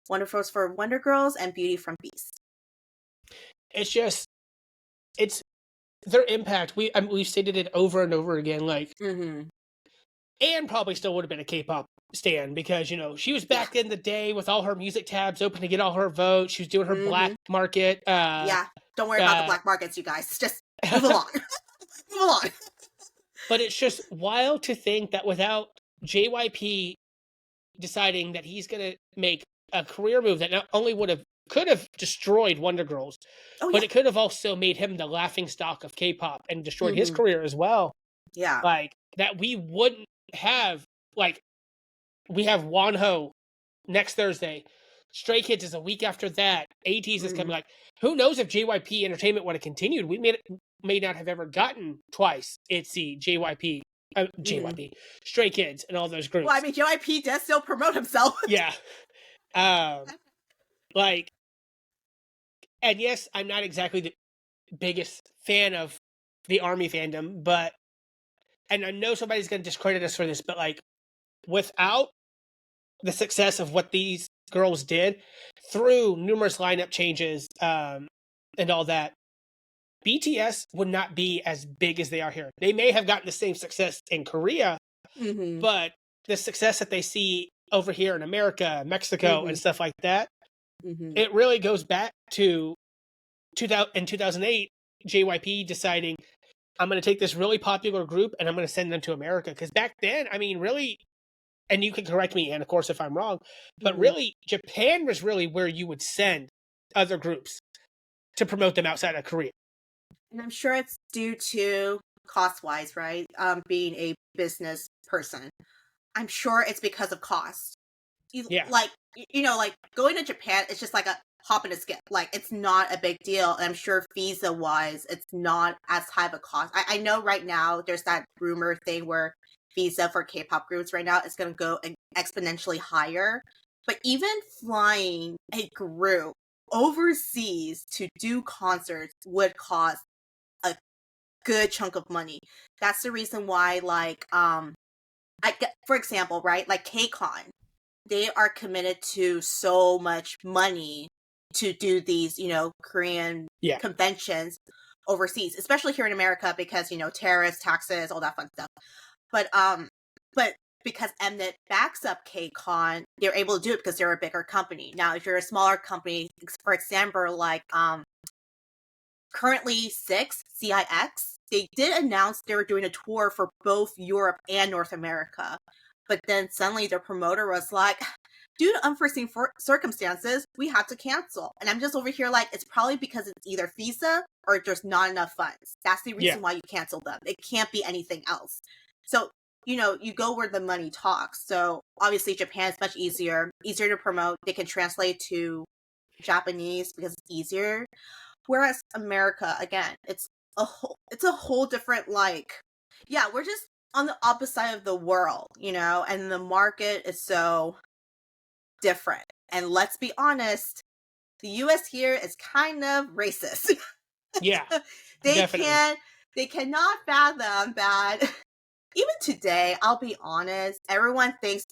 Speaker 3: Wonderful's for Wonder Girls and Beauty from Beast.
Speaker 2: It's just, it's their impact. We've stated it over and over again. Like, Anne probably still would have been a K-pop stan because, you know, she was back in the day with all her music tabs open to get all her votes. She was doing her black market.
Speaker 3: Don't worry about the black markets, you guys. Just move along. Move along.
Speaker 2: But it's just wild to think that without JYP deciding that he's going to make a career move that not only could have destroyed Wonder Girls, but it could have also made him the laughingstock of K-pop and destroyed his career as well.
Speaker 3: Yeah.
Speaker 2: Like, that we wouldn't have, like, we have Wonho next Thursday. Stray Kids is a week after that. ATEEZ is coming. Like, who knows if JYP Entertainment would have continued? We may not have ever gotten twice ITZY, JYP, Stray Kids, and all those groups.
Speaker 3: Well, I mean, JYP does still promote himself.
Speaker 2: Yeah. Like, and yes, I'm not exactly the biggest fan of the ARMY fandom, but, and I know somebody's going to discredit us for this, but like, without the success of what these girls did through numerous lineup changes and all that, BTS would not be as big as they are here. They may have gotten the same success in Korea, but the success that they see over here in America, Mexico, and stuff like that, it really goes back to 2008, JYP deciding, I'm going to take this really popular group and I'm going to send them to America. Because back then, I mean, really, and you can correct me, and of course, if I'm wrong, but really, Japan was really where you would send other groups to promote them outside of Korea.
Speaker 3: And I'm sure it's due to cost-wise, right? Being a business person. I'm sure it's because of cost. Like, you know, like, going to Japan, it's just like a hop and a skip. Like, it's not a big deal. And I'm sure visa-wise, it's not as high of a cost. I know right now there's that rumor thing where visa for K-pop groups right now is going to go exponentially higher. But even flying a group overseas to do concerts would cost a good chunk of money. That's the reason why, like, for example, right, like KCON, they are committed to so much money to do these, Korean conventions overseas, especially here in America, because, tariffs, taxes, all that fun stuff. But because Mnet backs up KCON, they're able to do it because they're a bigger company. Now, if you're a smaller company, for example, like currently CIX, they did announce they were doing a tour for both Europe and North America. But then suddenly their promoter was like, due to unforeseen circumstances, we had to cancel. And I'm just over here like, it's probably because it's either visa or there's not enough funds. That's the reason why you canceled them. It can't be anything else. So, you go where the money talks. So obviously Japan is much easier to promote. They can translate to Japanese because it's easier. Whereas America, again, it's a whole different, like, we're just on the opposite side of the world, and the market is so different. And let's be honest, the US here is kind of racist.
Speaker 2: Yeah.
Speaker 3: They cannot fathom that. Even today, I'll be honest, everyone thinks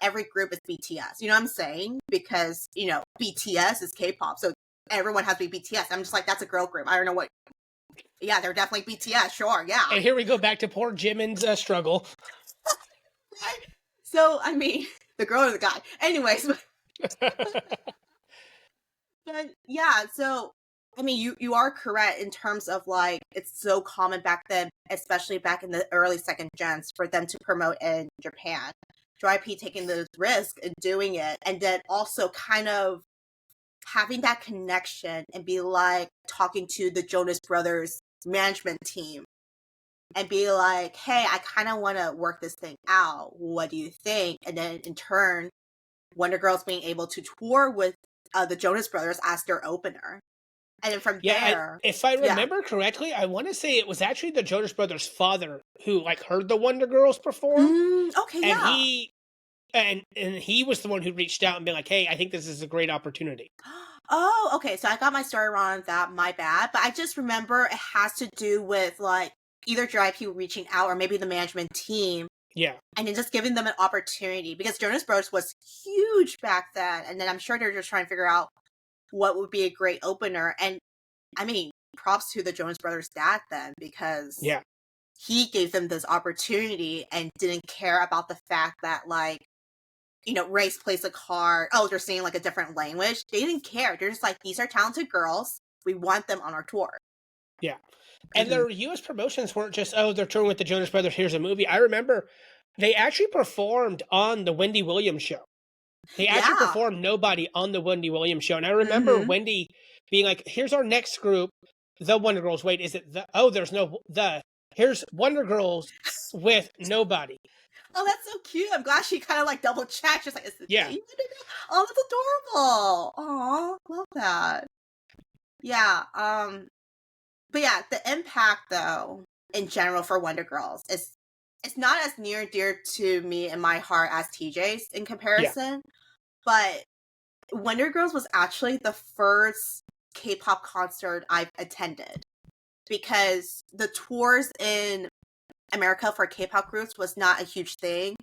Speaker 3: every group is BTS. You know what I'm saying? Because, BTS is K-pop, so everyone has to be BTS. I'm just like, that's a girl group. I don't know what. Yeah, they're definitely BTS, sure, yeah.
Speaker 2: And here we go back to poor Jimin's struggle.
Speaker 3: Right? So, I mean, the girl or the guy. Anyways. But yeah, so, I mean, you are correct in terms of, like, it's so common back then, especially back in the early second gens, for them to promote in Japan. JYP taking the risk and doing it, and then also kind of having that connection and be like talking to the Jonas Brothers management team and be like, hey, I kind of want to work this thing out. What do you think? And then in turn, Wonder Girls being able to tour with the Jonas Brothers as their opener. And then from there...
Speaker 2: if I remember correctly, I want to say it was actually the Jonas Brothers' father who, like, heard the Wonder Girls perform. And he was the one who reached out and been like, hey, I think this is a great opportunity.
Speaker 3: Oh, okay. So I got my story wrong on that. My bad. But I just remember it has to do with, like, either JYP reaching out or maybe the management team.
Speaker 2: Yeah.
Speaker 3: And then just giving them an opportunity. Because Jonas Brothers was huge back then. And then I'm sure they're just trying to figure out what would be a great opener. And, I mean, props to the Jonas Brothers' dad then. Because he gave them this opportunity and didn't care about the fact that, like, race plays a card. Oh, they're saying like a different language. They didn't care. They're just like, these are talented girls. We want them on our tour.
Speaker 2: Yeah. And their U.S. promotions weren't just, oh, they're touring with the Jonas Brothers, here's a movie. I remember they actually performed on the Wendy Williams show. They actually performed Nobody on the Wendy Williams show. And I remember Wendy being like, here's our next group, the Wonder Girls. Wait, is it here's Wonder Girls with Nobody.
Speaker 3: Oh, that's so cute. I'm glad she kind of like double checked. She's like, is it Oh, that's adorable. Aw, love that. Yeah. But yeah, the impact though, in general for Wonder Girls is it's not as near and dear to me in my heart as TJ's in comparison. But Wonder Girls was actually the first K-pop concert I've attended. Because the tours in America for K-pop groups was not a huge thing.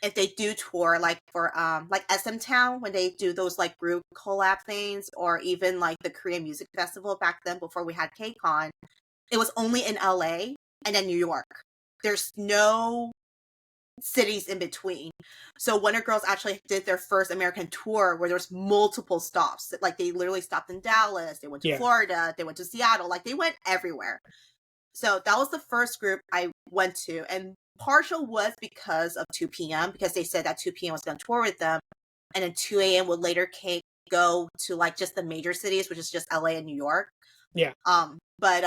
Speaker 3: If they do tour, like for like SM Town, when they do those like group collab things, or even like the Korean Music Festival back then before we had KCON, it was only in LA and then New York. There's no cities in between. So Wonder Girls actually did their first American tour where there's multiple stops. Like they literally stopped in Dallas, they went to Florida, they went to Seattle, like they went everywhere. So that was the first group I went to, and partial was because of 2 p.m. because they said that 2 p.m. was going to tour with them, and then 2 a.m. would later go to like just the major cities, which is just LA and New York.
Speaker 2: Yeah.
Speaker 3: But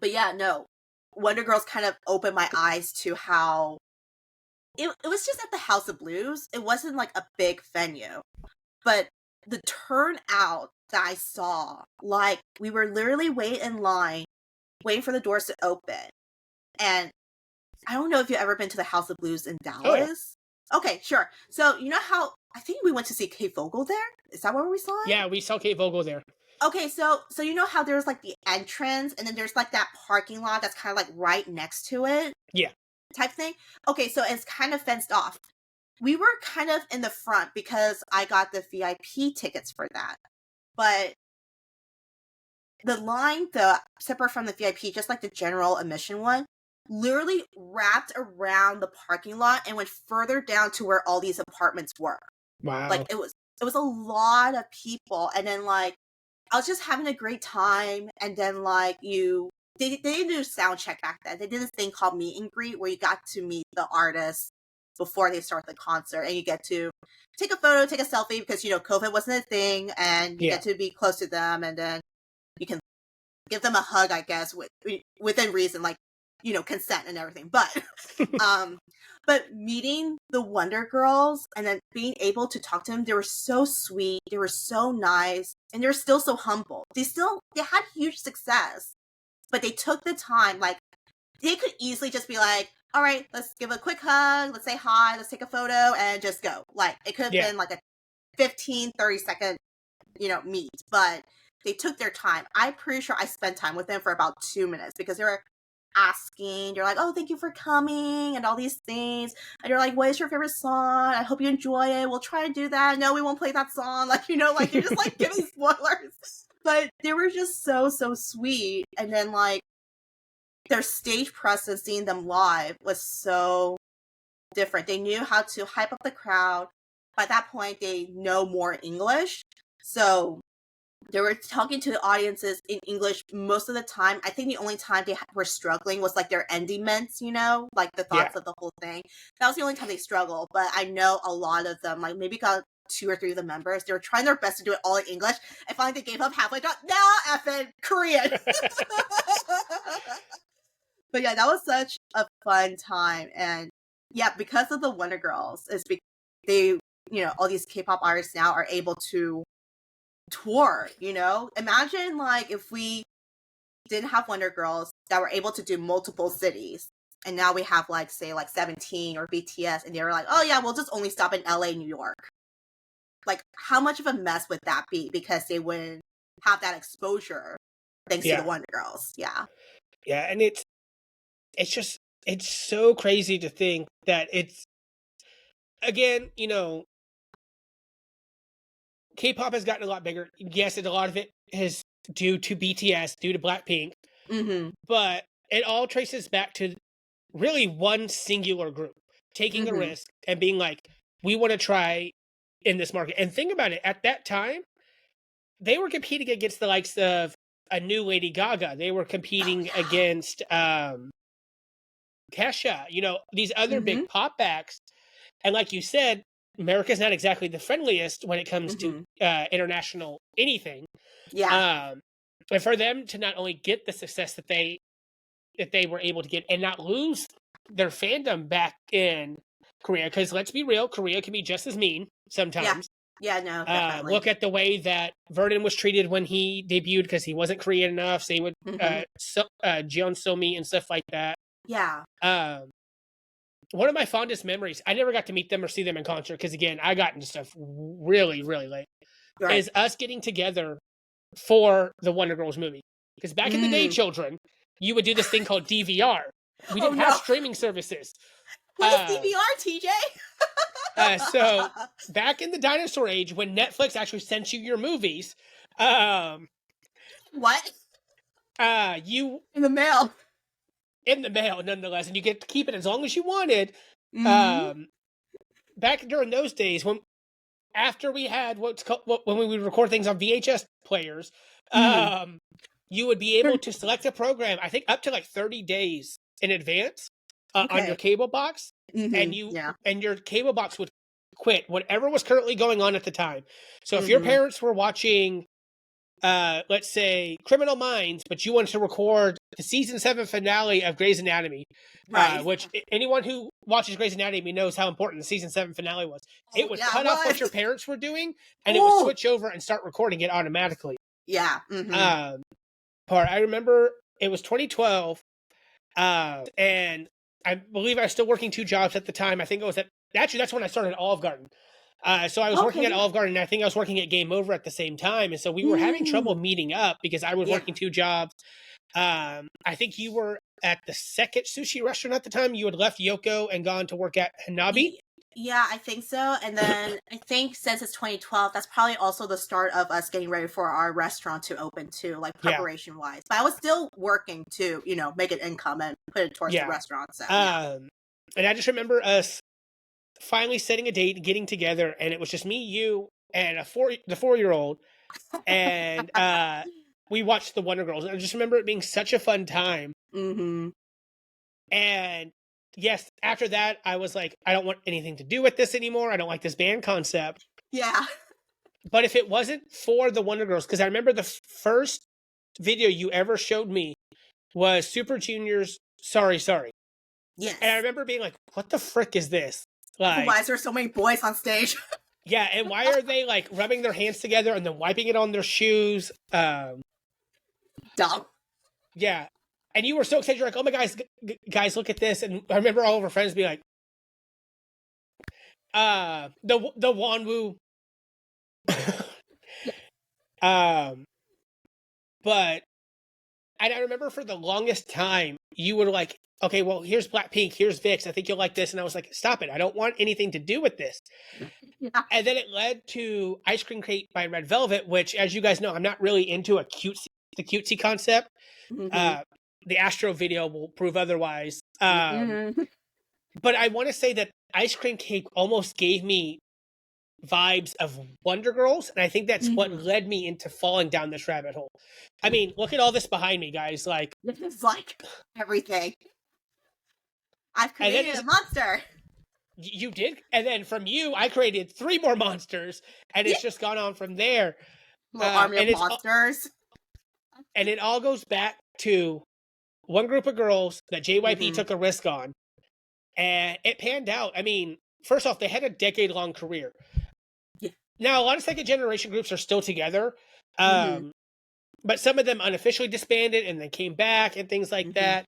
Speaker 3: yeah, no, Wonder Girls kind of opened my eyes to how it was just at the House of Blues. It wasn't like a big venue, but the turnout that I saw, like we were literally waiting in line, waiting for the doors to open. And I don't know if you've ever been to the House of Blues in Dallas. Oh, yeah. Okay, sure. So you know how I think we went to see Kate Vogel there? Is that where we saw it?
Speaker 2: Yeah, we saw Kate Vogel there.
Speaker 3: Okay, so you know how there's like the entrance and then there's like that parking lot that's kind of like right next to it?
Speaker 2: Yeah.
Speaker 3: Type thing? Okay, so it's kind of fenced off. We were kind of in the front because I got the VIP tickets for that. But the line, separate from the VIP, just like the general admission one, literally wrapped around the parking lot and went further down to where all these apartments were.
Speaker 2: Wow.
Speaker 3: Like it was a lot of people, and then like I was just having a great time, and then like they didn't do sound check back then. They did this thing called meet and greet where you got to meet the artists before they start the concert, and you get to take a photo, take a selfie because COVID wasn't a thing, and you get to be close to them, and then you can give them a hug, I guess, within reason, like consent and everything. But meeting the Wonder Girls and then being able to talk to them, they were so sweet, they were so nice, and they're still so humble. They had huge success, but they took the time. Like they could easily just be like, all right, let's give a quick hug, let's say hi, let's take a photo, and just go. Like it could have been like a 15-30 second meet, but they took their time. I'm pretty sure I spent time with them for about 2 minutes because they were asking, you're like, oh, thank you for coming and all these things, and you're like, what is your favorite song? I hope you enjoy it. We'll try to do that. No, we won't play that song. Like like you're just like giving spoilers, but they were just so sweet. And then like their stage presence, seeing them live was so different. They knew how to hype up the crowd. By that point they know more English, so they were talking to the audiences in English most of the time. I think the only time they were struggling was like their endiments, like the thoughts of the whole thing. That was the only time they struggled. But I know a lot of them, like maybe got 2 or 3 of the members, they were trying their best to do it all in English. And finally they gave up halfway. Now effing Korean. But yeah, that was such a fun time. And yeah, because of the Wonder Girls, they, all these K-pop artists now are able to tour. Imagine like if we didn't have Wonder Girls that were able to do multiple cities, and now we have like say like 17 or BTS, and they were like, oh yeah, we'll just only stop in LA, New York. Like how much of a mess would that be, because they wouldn't have that exposure thanks to the Wonder Girls.
Speaker 2: And it's so crazy to think that it's, again, K-pop has gotten a lot bigger. Yes, and a lot of it is due to BTS, due to Blackpink.
Speaker 3: Mm-hmm.
Speaker 2: But it all traces back to really one singular group taking a risk and being like, we want to try in this market. And think about it, at that time, they were competing against the likes of a new Lady Gaga. They were competing against Kesha, these other big pop acts. And like you said, America's not exactly the friendliest when it comes to international anything.
Speaker 3: Yeah.
Speaker 2: And for them to not only get the success that they were able to get and not lose their fandom back in Korea, because let's be real, Korea can be just as mean sometimes.
Speaker 3: Yeah, no, definitely.
Speaker 2: Look at the way that Vernon was treated when he debuted because he wasn't Korean enough. Same with Jeon Sohee and stuff like that.
Speaker 3: Yeah.
Speaker 2: One of my fondest memories, I never got to meet them or see them in concert because, again, I got into stuff really, really late, is us getting together for the Wonder Girls movie. Because back in the day, children, you would do this thing called DVR. We didn't have streaming services.
Speaker 3: What is DVR, TJ?
Speaker 2: So back in the dinosaur age, when Netflix actually sent you your movies,
Speaker 3: what?
Speaker 2: You
Speaker 3: in the mail.
Speaker 2: In the mail, nonetheless, and you get to keep it as long as you wanted. Back during those days, after we had when we would record things on VHS players, you would be able to select a program, I think up to like 30 days in advance on your cable box, and your cable box would quit whatever was currently going on at the time. So if your parents were watching, let's say, Criminal Minds, but you wanted to record the season 7 finale of Grey's Anatomy, which anyone who watches Grey's Anatomy knows how important the season 7 finale was. It would cut off what your parents were doing, and it would switch over and start recording it automatically.
Speaker 3: Yeah.
Speaker 2: I remember it was 2012, and I believe I was still working 2 jobs at the time. I think it was actually that's when I started Olive Garden. So I was working at
Speaker 3: Okay.
Speaker 2: Olive Garden, and I think I was working at Game Over at the same time, and so we were having trouble
Speaker 3: Mm.
Speaker 2: meeting up because I was
Speaker 3: Yeah.
Speaker 2: working 2 jobs. I think you were at the second sushi restaurant at the time. You had left Yoko and gone to work at Hanabi.
Speaker 3: Yeah, I think so. And then I think since it's 2012, that's probably also the start of us getting ready for our restaurant to open too, like
Speaker 2: Yeah.
Speaker 3: preparation wise. But I was still working to, make an income and put it towards
Speaker 2: Yeah.
Speaker 3: the restaurant. So yeah.
Speaker 2: And I just remember us finally setting a date, getting together, and it was just me, you, and the 4-year-old, and we watched the Wonder Girls. And I just remember it being such a fun time.
Speaker 3: Mm-hmm.
Speaker 2: And yes, after that, I was like, I don't want anything to do with this anymore. I don't like this band concept.
Speaker 3: Yeah.
Speaker 2: But if it wasn't for the Wonder Girls, because I remember the first video you ever showed me was Super Junior's Sorry, Sorry.
Speaker 3: Yes.
Speaker 2: And I remember being like, what the frick is this? Like,
Speaker 3: Why is there so many boys on stage?
Speaker 2: yeah, and why are they like rubbing their hands together and then wiping it on their shoes?
Speaker 3: Dumb.
Speaker 2: Yeah. And you were so excited. You're like, oh my guys, look at this. And I remember all of our friends being like, the Wanwu. But, and I remember for the longest time, you were like, okay, well, here's Blackpink, here's VIX. I think you'll like this. And I was like, stop it. I don't want anything to do with this.
Speaker 3: Yeah.
Speaker 2: And then it led to Ice Cream Cake by Red Velvet, which, as you guys know, I'm not really into the cutesy concept.
Speaker 3: Mm-hmm.
Speaker 2: The Astro video will prove otherwise.
Speaker 3: Mm-hmm.
Speaker 2: But I want to say that Ice Cream Cake almost gave me vibes of Wonder Girls, and I think that's what led me into falling down this rabbit hole. I mean, look at all this behind me, guys. Like,
Speaker 3: It's like everything. I've created a monster.
Speaker 2: You did, and then from you, I created 3 more monsters, and it's just gone on from there.
Speaker 3: Little army of monsters.
Speaker 2: And it all goes back to one group of girls that JYP took a risk on, and it panned out. I mean, first off, they had a decade-long career.
Speaker 3: Yeah.
Speaker 2: Now, a lot of second-generation groups are still together, but some of them unofficially disbanded and then came back and things like that.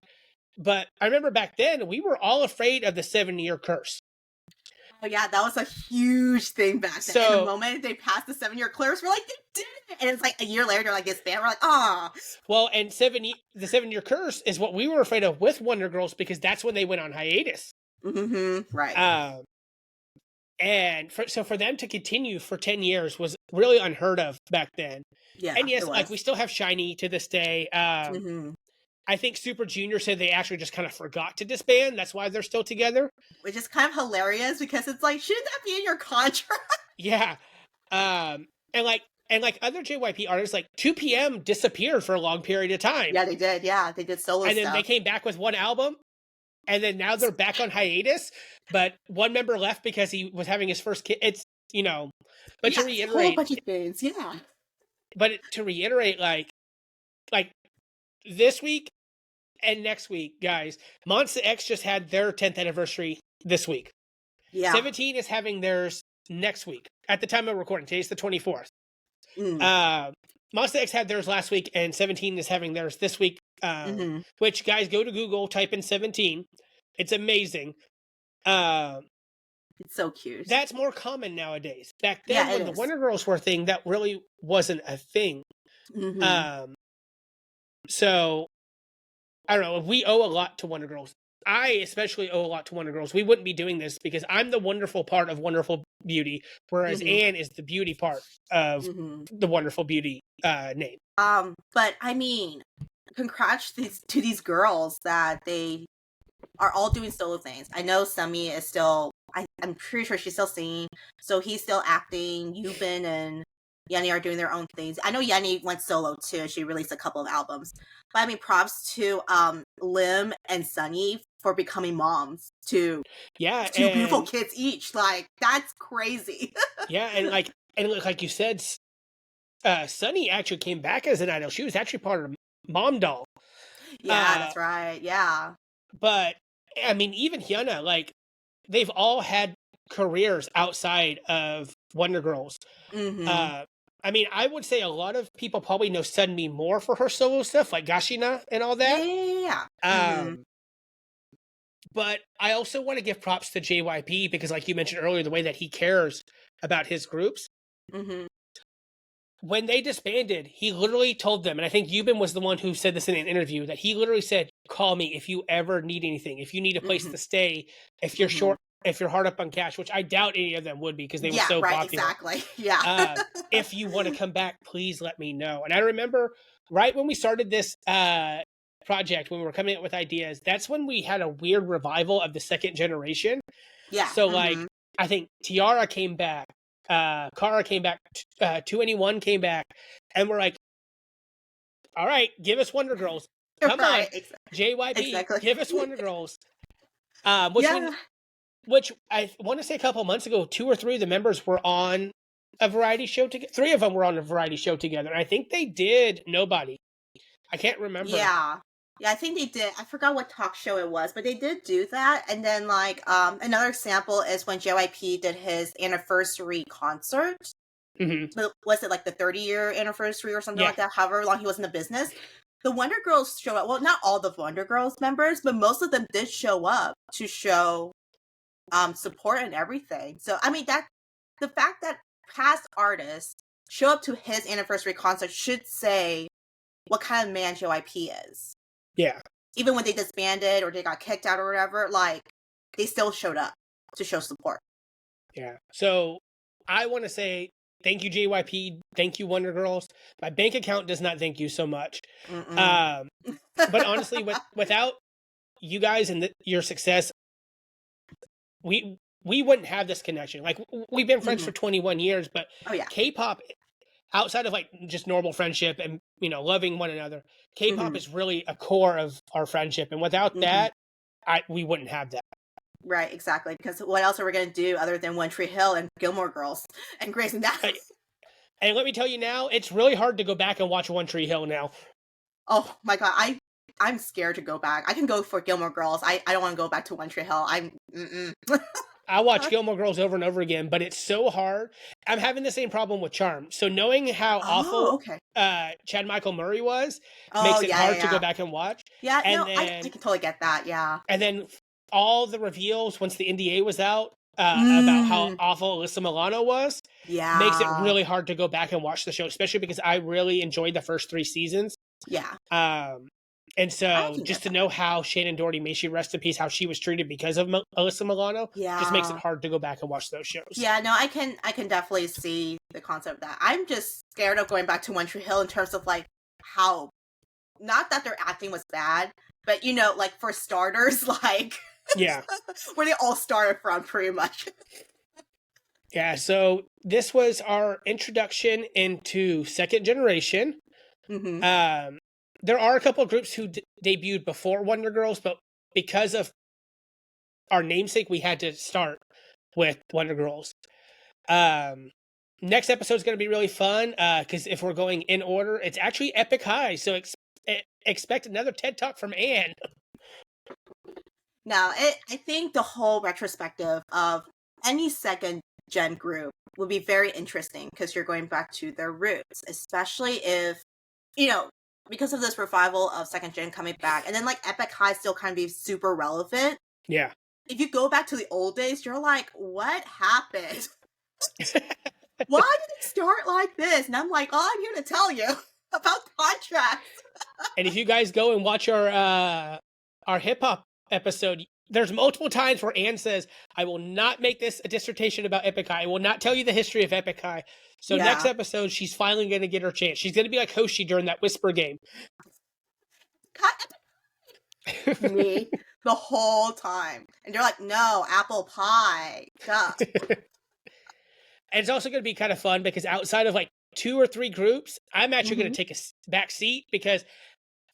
Speaker 2: But I remember back then, we were all afraid of the 7-year curse.
Speaker 3: Oh yeah, that was a huge thing back then.
Speaker 2: So,
Speaker 3: and the moment they passed the 7-year clearance, we're like, they did it! And it's like a year later, they're like, disband. We're like, ah.
Speaker 2: Well, and the 7-year curse is what we were afraid of with Wonder Girls, because that's when they went on hiatus.
Speaker 3: Right.
Speaker 2: And so for them to continue for 10 years was really unheard of back then.
Speaker 3: Yeah.
Speaker 2: And yes, like we still have Shiny to this day. I think Super Junior said they actually just kind of forgot to disband. That's why they're still together.
Speaker 3: Which is kind of hilarious because it's like, shouldn't that be in your contract?
Speaker 2: Yeah. And like other JYP artists, like 2PM disappeared for a long period of time.
Speaker 3: Yeah, they did. Yeah, they did solo
Speaker 2: and then
Speaker 3: stuff.
Speaker 2: they came back with one album. And then now they're back on hiatus. But one member left because he was having his first kid. It's, but to reiterate.
Speaker 3: It's a whole bunch of things. Yeah.
Speaker 2: But to reiterate, like this week and next week, guys, Monsta X just had their 10th anniversary this week.
Speaker 3: Yeah.
Speaker 2: 17 is having theirs next week. At the time of recording, today's the 24th. Monsta X had theirs last week, and 17 is having theirs this week. Which, guys, go to Google, type in 17. It's amazing.
Speaker 3: It's so cute.
Speaker 2: That's more common nowadays. Back then, when the Wonder Girls were a thing, that really wasn't a thing. So, I don't know. We owe a lot to Wonder Girls. I especially owe a lot to Wonder Girls. We wouldn't be doing this because I'm the wonderful part of Wonderful B2uty, whereas Anne is the beauty part of the Wonderful B2uty name.
Speaker 3: But I mean, congrats to these girls that they are all doing solo things. I know Sunmi is still, I'm pretty sure she's still singing, so he's still acting. Yubin and Yeeun are doing their own things. I know Yeeun went solo too. She released a couple of albums. But I mean, props to Lim and Sunye for becoming moms to 2 beautiful kids each. Like, that's crazy.
Speaker 2: Yeah, and like you said, Sunny actually came back as an idol. She was actually part of Mom Doll.
Speaker 3: Yeah, that's right. Yeah.
Speaker 2: But I mean, even Hyuna, like, they've all had careers outside of Wonder Girls. I mean, I would say a lot of people probably know Sunmi more for her solo stuff, like Gashina and all that.
Speaker 3: Yeah.
Speaker 2: But I also want to give props to JYP because, like you mentioned earlier, the way that he cares about his groups.
Speaker 3: Mm-hmm.
Speaker 2: When they disbanded, he literally told them, and I think Yubin was the one who said this in an interview, that he literally said, "Call me if you ever need anything, if you need a place to stay, if you're short, if you're hard up on cash," which I doubt any of them would be because they were so popular.
Speaker 3: Exactly. Yeah.
Speaker 2: If you want to come back, please let me know. And I remember right when we started this project, when we were coming up with ideas, that's when we had a weird revival of the second generation.
Speaker 3: Yeah.
Speaker 2: So like, I think Tiara came back, Kara came back, 2NE1 came back, and we're like, all right, give us Wonder Girls. Come on, JYP, give us Wonder Girls. Which I want to say a couple months ago, 2 or 3 of the members were on a variety show together. 3 of them were on a variety show together. I think they did Nobody. I can't remember.
Speaker 3: Yeah, I think they did. I forgot what talk show it was, but they did do that. And then, like, another example is when JYP did his anniversary concert.
Speaker 2: Mm-hmm.
Speaker 3: Was it like the 30-year anniversary or something like that? However long he was in the business, the Wonder Girls showed up. Well, not all the Wonder Girls members, but most of them did show up to show support and everything. So I mean, that the fact that past artists show up to his anniversary concert should say what kind of man JYP is.
Speaker 2: Yeah.
Speaker 3: Even when they disbanded or they got kicked out or whatever, like, they still showed up to show support.
Speaker 2: Yeah. So I want to say thank you, JYP. Thank you, Wonder Girls. My bank account does not thank you so much. But honestly, without you guys and your success, we wouldn't have this connection. Like, we've been friends for 21 years, but K-pop, outside of like just normal friendship and, you know, loving one another, K-pop is really a core of our friendship. And without that, we wouldn't have that.
Speaker 3: Right, exactly. Because what else are we going to do other than One Tree Hill and Gilmore Girls and Grey's Anatomy?
Speaker 2: And let me tell you now, it's really hard to go back and watch One Tree Hill now.
Speaker 3: Oh my God, I'm scared to go back. I can go for Gilmore Girls. I don't want to go back to One Tree Hill.
Speaker 2: I watch Gilmore Girls over and over again, but it's so hard. I'm having the same problem with Charm. So knowing how awful Chad Michael Murray was makes it hard to go back and watch.
Speaker 3: Yeah, and I can totally get that, yeah.
Speaker 2: And then all the reveals once the NDA was out about how awful Alyssa Milano was makes it really hard to go back and watch the show, especially because I really enjoyed the first 3 seasons.
Speaker 3: Yeah.
Speaker 2: And so just to know how Shannon Doherty, may she rest in peace, how she was treated because of Alyssa Milano just makes it hard to go back and watch those shows.
Speaker 3: Yeah, no, I can definitely see the concept of that. I'm just scared of going back to One Tree Hill in terms of like how, not that their acting was bad, but you know, like for starters, like where they all started from pretty much.
Speaker 2: Yeah, so this was our introduction into second generation. There are a couple of groups who debuted before Wonder Girls, but because of our namesake, we had to start with Wonder Girls. Next episode is going to be really fun because if we're going in order, it's actually Epic High. So expect another TED Talk from Anne.
Speaker 3: Now, I think the whole retrospective of any second gen group would be very interesting because you're going back to their roots, especially if, you know, because of this revival of second gen coming back, and then like Epic High still kind of be super relevant.
Speaker 2: Yeah.
Speaker 3: If you go back to the old days, you're like, what happened? Why did it start like this? And I'm like, oh, I'm here to tell you about contracts.
Speaker 2: And if you guys go and watch our hip hop episode, there's multiple times where Anne says, I will not make this a dissertation about Epic High. I will not tell you the history of Epic High. So next episode, she's finally going to get her chance. She's going to be like Hoshi during that Whisper game.
Speaker 3: Me the whole time. And they're like, no, apple pie. Duh.
Speaker 2: And it's also going to be kind of fun because outside of like 2 or 3 groups, I'm actually going to take a back seat because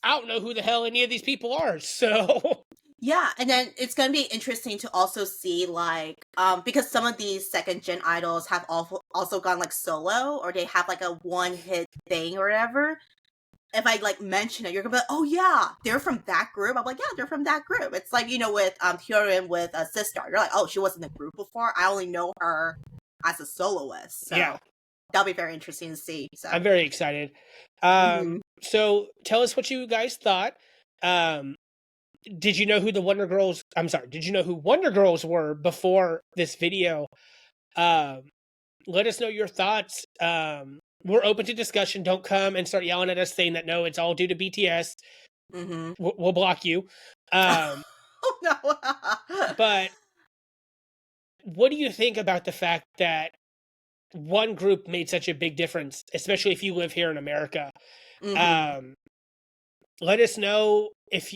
Speaker 2: I don't know who the hell any of these people are. So...
Speaker 3: Yeah, and then it's going to be interesting to also see, like, because some of these second-gen idols have also gone, like, solo, or they have, like, a one-hit thing or whatever. If I, like, mention it, you're going to be like, oh, yeah, they're from that group. I'm like, yeah, they're from that group. It's like, you know, with Hyelim with Sistar. You're like, oh, she wasn't in the group before. I only know her as a soloist. So that'll be very interesting to see. So
Speaker 2: I'm very excited. So tell us what you guys thought. Did you know who the Wonder Girls? I'm sorry. Did you know who Wonder Girls were before this video? Let us know your thoughts. We're open to discussion. Don't come and start yelling at us saying that no, it's all due to BTS. We'll block you.
Speaker 3: Oh no!
Speaker 2: But what do you think about the fact that one group made such a big difference, especially if you live here in America? Let us know if,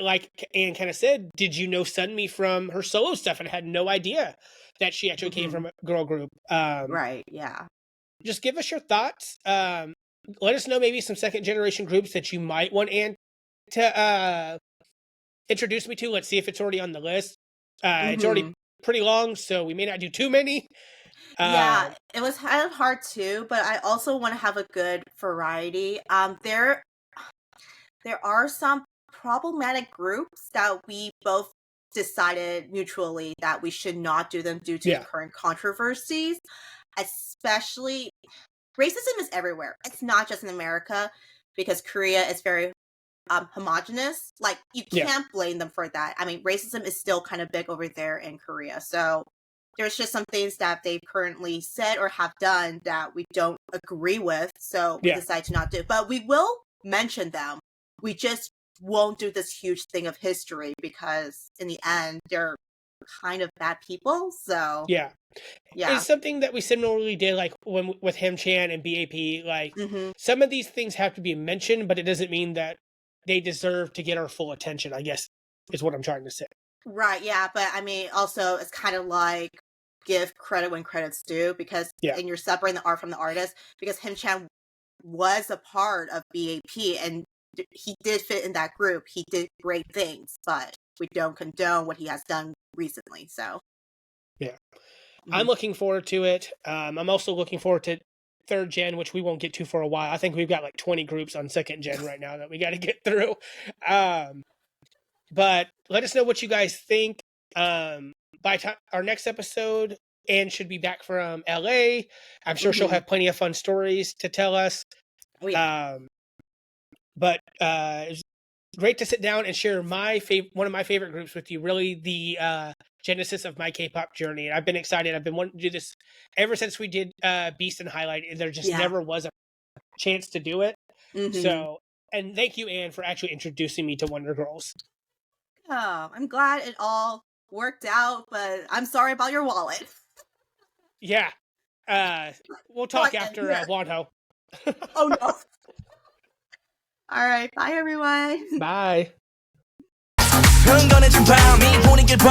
Speaker 2: like Anne kind of said, did you know Sunmi from her solo stuff and had no idea that she actually came from a girl group?
Speaker 3: Right, yeah.
Speaker 2: Just give us your thoughts. Let us know maybe some second generation groups that you might want Anne to introduce me to. Let's see if it's already on the list. It's already pretty long, so we may not do too many.
Speaker 3: Yeah, it was kind of hard too, but I also want to have a good variety. There are some problematic groups that we both decided mutually that we should not do them due to the current controversies. Especially, racism is everywhere. It's not just in America, because Korea is very homogenous. Like, you can't blame them for that. I mean, racism is still kind of big over there in Korea. So there's just some things that they've currently said or have done that we don't agree with. So we decide to not do. But we will mention them. We just won't do this huge thing of history, because in the end, they're kind of bad people. So
Speaker 2: it's something that we similarly did, like when with Him Chan and BAP. Like, some of these things have to be mentioned, but it doesn't mean that they deserve to get our full attention, I guess, is what I'm trying to say.
Speaker 3: Right, yeah, but I mean, also, it's kind of like, give credit when credit's due, because and you're separating the art from the artist, because Him Chan was a part of BAP, and he did fit in that group. He did great things, but we don't condone what he has done recently, so.
Speaker 2: I'm looking forward to it. I'm also looking forward to third gen, which we won't get to for a while. I think we've got like 20 groups on second gen right now that we got to get through. But let us know what you guys think. By our next episode, Anne should be back from LA. I'm sure she'll have plenty of fun stories to tell us. But it's great to sit down and share one of my favorite groups with you. Really, the genesis of my K-pop journey. And I've been excited. I've been wanting to do this ever since we did Beast and Highlight. There just never was a chance to do it. So, and thank you, Anne, for actually introducing me to Wonder Girls.
Speaker 3: Oh, I'm glad it all worked out, but I'm sorry about your wallet.
Speaker 2: Yeah. We'll talk after Wonho.
Speaker 3: Oh, no. All right. Bye, everyone.
Speaker 2: Bye.
Speaker 1: 흥건해진 밤이 보는 길 봐